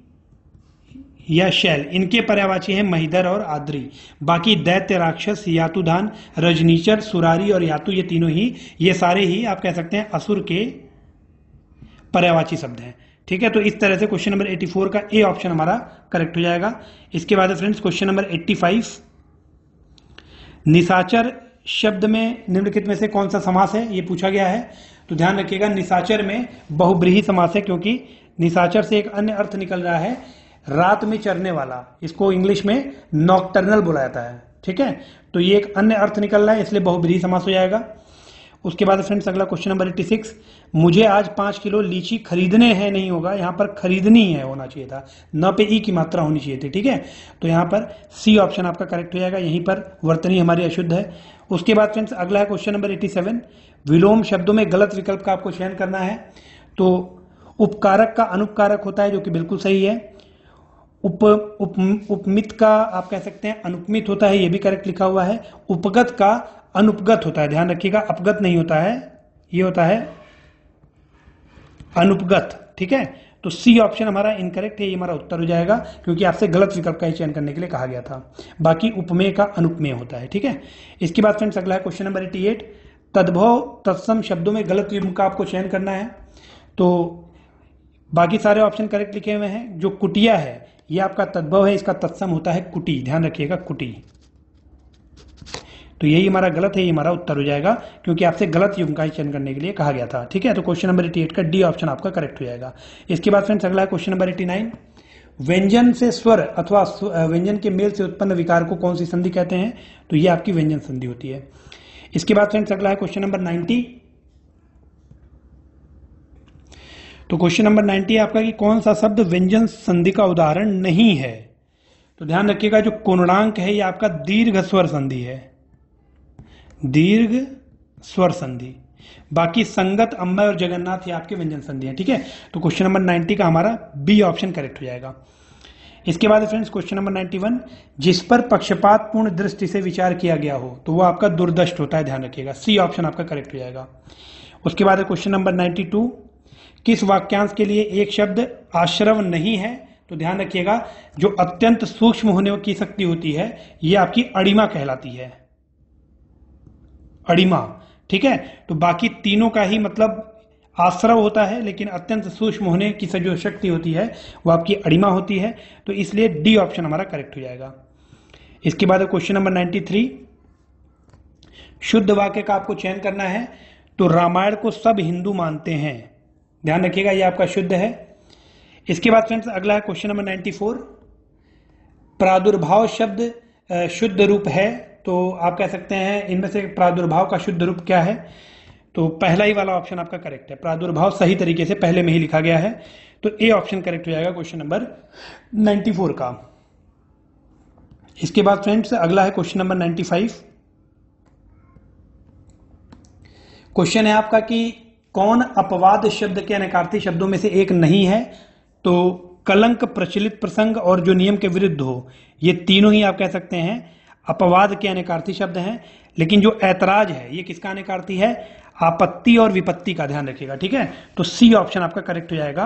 S2: या शैल, इनके पर्यायवाची हैं महिधर और आद्री। बाकी दैत्य, राक्षस, यातुधान, रजनीचर, सुरारी और यातु, ये तीनों ही, ये सारे ही आप कह सकते हैं असुर के पर्यायवाची शब्द हैं, ठीक है। तो इस तरह से क्वेश्चन नंबर 84 का ए ऑप्शन हमारा करेक्ट हो जाएगा। इसके बाद फ्रेंड्स क्वेश्चन नंबर 85। निशाचर शब्द में निम्नलिखित में से कौन सा समास है, ये पूछा गया है। तो ध्यान रखिएगा, निशाचर में बहुब्रीहि समास है, क्योंकि निशाचर से एक अन्य अर्थ निकल रहा है, रात में चरने वाला। इसको इंग्लिश में नॉक्टर्नल बोला जाता है, ठीक है। तो ये एक अन्य अर्थ निकल रहा है, इसलिए बहुब्रीहि समास हो जाएगा। उसके बाद फ्रेंड्स अगला क्वेश्चन नंबर 86। मुझे आज 5 किलो लीची खरीदने हैं नहीं होगा, यहां पर खरीदनी है होना चाहिए था, न पे ई की मात्रा होनी चाहिए थी, ठीक है। तो यहां पर सी ऑप्शन आपका करेक्ट हो जाएगा, यहीं पर वर्तनी हमारी अशुद्ध है। उसके बाद फ्रेंड्स अगला है क्वेश्चन नंबर 87। विलोम शब्दों में गलत विकल्प का आपको चयन करना है। तो उपकारक का अनुपकारक होता है, जो कि बिल्कुल सही है। उपमित का आप कह सकते हैं अनुपमित होता है, यह भी करेक्ट लिखा हुआ है। उपगत का अनुपगत होता है, ध्यान रखिएगा, अपगत नहीं होता है, ये होता है अनुपगत, ठीक है। तो सी ऑप्शन हमारा इनकरेक्ट है, ये हमारा उत्तर हो जाएगा, क्योंकि आपसे गलत विकल्प का ही चयन करने के लिए कहा गया था। बाकी उपमेय का अनुपमेय होता है। ठीक है, इसके बाद फ्रेंड्स अगला है क्वेश्चन नंबर 88। तद्भव तत्सम शब्दों में गलत युग्म का आपको चयन करना है। तो बाकी सारे ऑप्शन करेक्ट लिखे हुए हैं। जो कुटिया है ये आपका तद्भव है, इसका तत्सम होता है कुटी, ध्यान रखिएगा कुटी। तो यही हमारा गलत है, ये हमारा उत्तर हो जाएगा, क्योंकि आपसे गलत युग्म का ही चयन करने के लिए कहा गया था। ठीक है, तो क्वेश्चन नंबर 88 का डी ऑप्शन आपका करेक्ट हो जाएगा। इसके बाद फ्रेंड्स अगला है क्वेश्चन नंबर 89। व्यंजन से स्वर अथवा व्यंजन के मेल से उत्पन्न विकार को कौन सी संधि कहते हैं? तो ये आपकी व्यंजन संधि होती है। इसके बाद फ्रेंड्स अगला है क्वेश्चन नंबर 90। तो क्वेश्चन नंबर 90 है आपका कि कौन सा शब्द व्यंजन संधि का उदाहरण नहीं है? तो ध्यान रखिएगा, जो कोणांक है ये आपका दीर्घ स्वर संधि है, दीर्घ स्वर संधि। बाकी संगत, अम्बय और जगन्नाथ ये आपके व्यंजन संधि है। ठीक है, तो क्वेश्चन नंबर 90 का हमारा बी ऑप्शन करेक्ट हो जाएगा। इसके बाद फ्रेंड्स क्वेश्चन नंबर 91। जिस पर पक्षपात पूर्ण दृष्टि से विचार किया गया हो तो वो आपका दुर्दष्ट होता है, ध्यान रखिएगा, सी ऑप्शन आपका करेक्ट हो जाएगा। उसके बाद क्वेश्चन नंबर 92। किस वाक्यांश के लिए एक शब्द आश्रव नहीं है? तो ध्यान रखिएगा, जो अत्यंत सूक्ष्म होने की शक्ति होती है ये आपकी अड़िमा कहलाती है, अड़िमा। ठीक है, तो बाकी तीनों का ही मतलब आश्रव होता है, लेकिन अत्यंत सूक्ष्म होने की जो शक्ति होती है वो आपकी अड़िमा होती है, तो इसलिए डी ऑप्शन हमारा करेक्ट हो जाएगा। इसके बाद क्वेश्चन नंबर 93। शुद्ध वाक्य का आपको चयन करना है। तो रामायण को सब हिंदू मानते हैं, ध्यान रखिएगा, ये आपका शुद्ध है। इसके बाद फ्रेंड्स अगला है क्वेश्चन नंबर 94। प्रादुर्भाव शब्द शुद्ध रूप है, तो आप कह सकते हैं इनमें से प्रादुर्भाव का शुद्ध रूप क्या है? तो पहला ही वाला ऑप्शन आपका करेक्ट है, प्रादुर्भाव सही तरीके से पहले में ही लिखा गया है, तो ए ऑप्शन करेक्ट हो जाएगा क्वेश्चन नंबर 94 का। इसके बाद फ्रेंड्स अगला है क्वेश्चन नंबर 95। क्वेश्चन है आपका कि कौन अपवाद शब्द के अनेकार्थी शब्दों में से एक नहीं है? तो कलंक, प्रचलित प्रसंग और जो नियम के विरुद्ध हो, ये तीनों ही आप कह सकते हैं अपवाद के अनेकार्थी शब्द हैं। लेकिन जो ऐतराज है ये किसका अनेकार्थी है? आपत्ति और विपत्ति का, ध्यान रखिएगा। ठीक है, तो सी ऑप्शन आपका करेक्ट हो जाएगा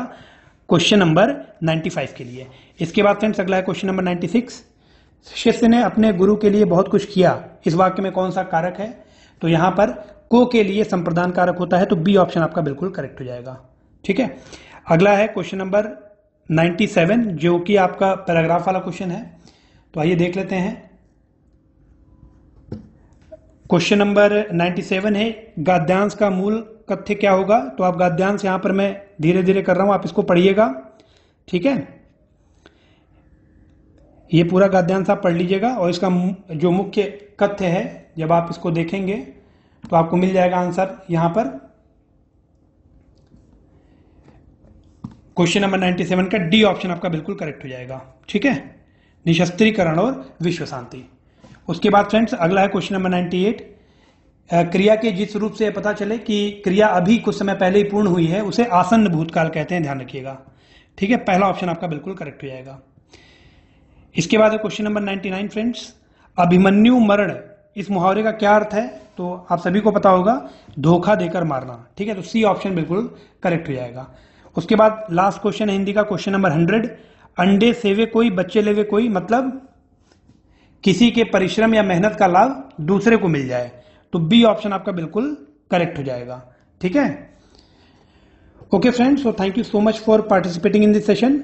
S2: क्वेश्चन नंबर 95 के लिए। इसके बाद फ्रेंड्स अगला है क्वेश्चन नंबर 96। शिष्य ने अपने गुरु के लिए बहुत कुछ किया, इस वाक्य में कौन सा कारक है? तो यहां पर को के लिए संप्रदान कारक होता है, तो बी ऑप्शन आपका बिल्कुल करेक्ट हो जाएगा। ठीक है, अगला है क्वेश्चन नंबर 97, जो कि आपका पैराग्राफ वाला क्वेश्चन है। तो आइए देख लेते हैं। क्वेश्चन नंबर 97 है, गद्यांश का मूल कथ्य क्या होगा? तो आप गद्यांश यहां पर मैं धीरे धीरे कर रहा हूं, आप इसको पढ़िएगा। ठीक है, ये पूरा गद्यांश आप पढ़ लीजिएगा, और इसका जो मुख्य कथ्य है जब आप इसको देखेंगे तो आपको मिल जाएगा आंसर यहां पर। क्वेश्चन नंबर 97 का डी ऑप्शन आपका बिल्कुल करेक्ट हो जाएगा। ठीक है, निशस्त्रीकरण और विश्व शांति। उसके बाद फ्रेंड्स अगला है क्वेश्चन नंबर 98। क्रिया के जिस रूप से पता चले कि क्रिया अभी कुछ समय पहले ही पूर्ण हुई है उसे आसन्न भूतकाल कहते हैं, ध्यान रखिएगा। ठीक है, पहला ऑप्शन आपका बिल्कुल करेक्ट हो जाएगा। इसके बाद है क्वेश्चन नंबर 99 फ्रेंड्स। अभिमन्यु मरण, इस मुहावरे का क्या अर्थ है? तो आप सभी को पता होगा, धोखा देकर मारना। ठीक है, तो सी ऑप्शन बिल्कुल करेक्ट हो जाएगा। उसके बाद लास्ट क्वेश्चन है हिंदी का, क्वेश्चन नंबर 100। अंडे सेवे कोई बच्चे लेवे कोई, मतलब किसी के परिश्रम या मेहनत का लाभ दूसरे को मिल जाए, तो बी ऑप्शन आपका बिल्कुल करेक्ट हो जाएगा। ठीक है, okay friends, so thank you so much for participating in this session.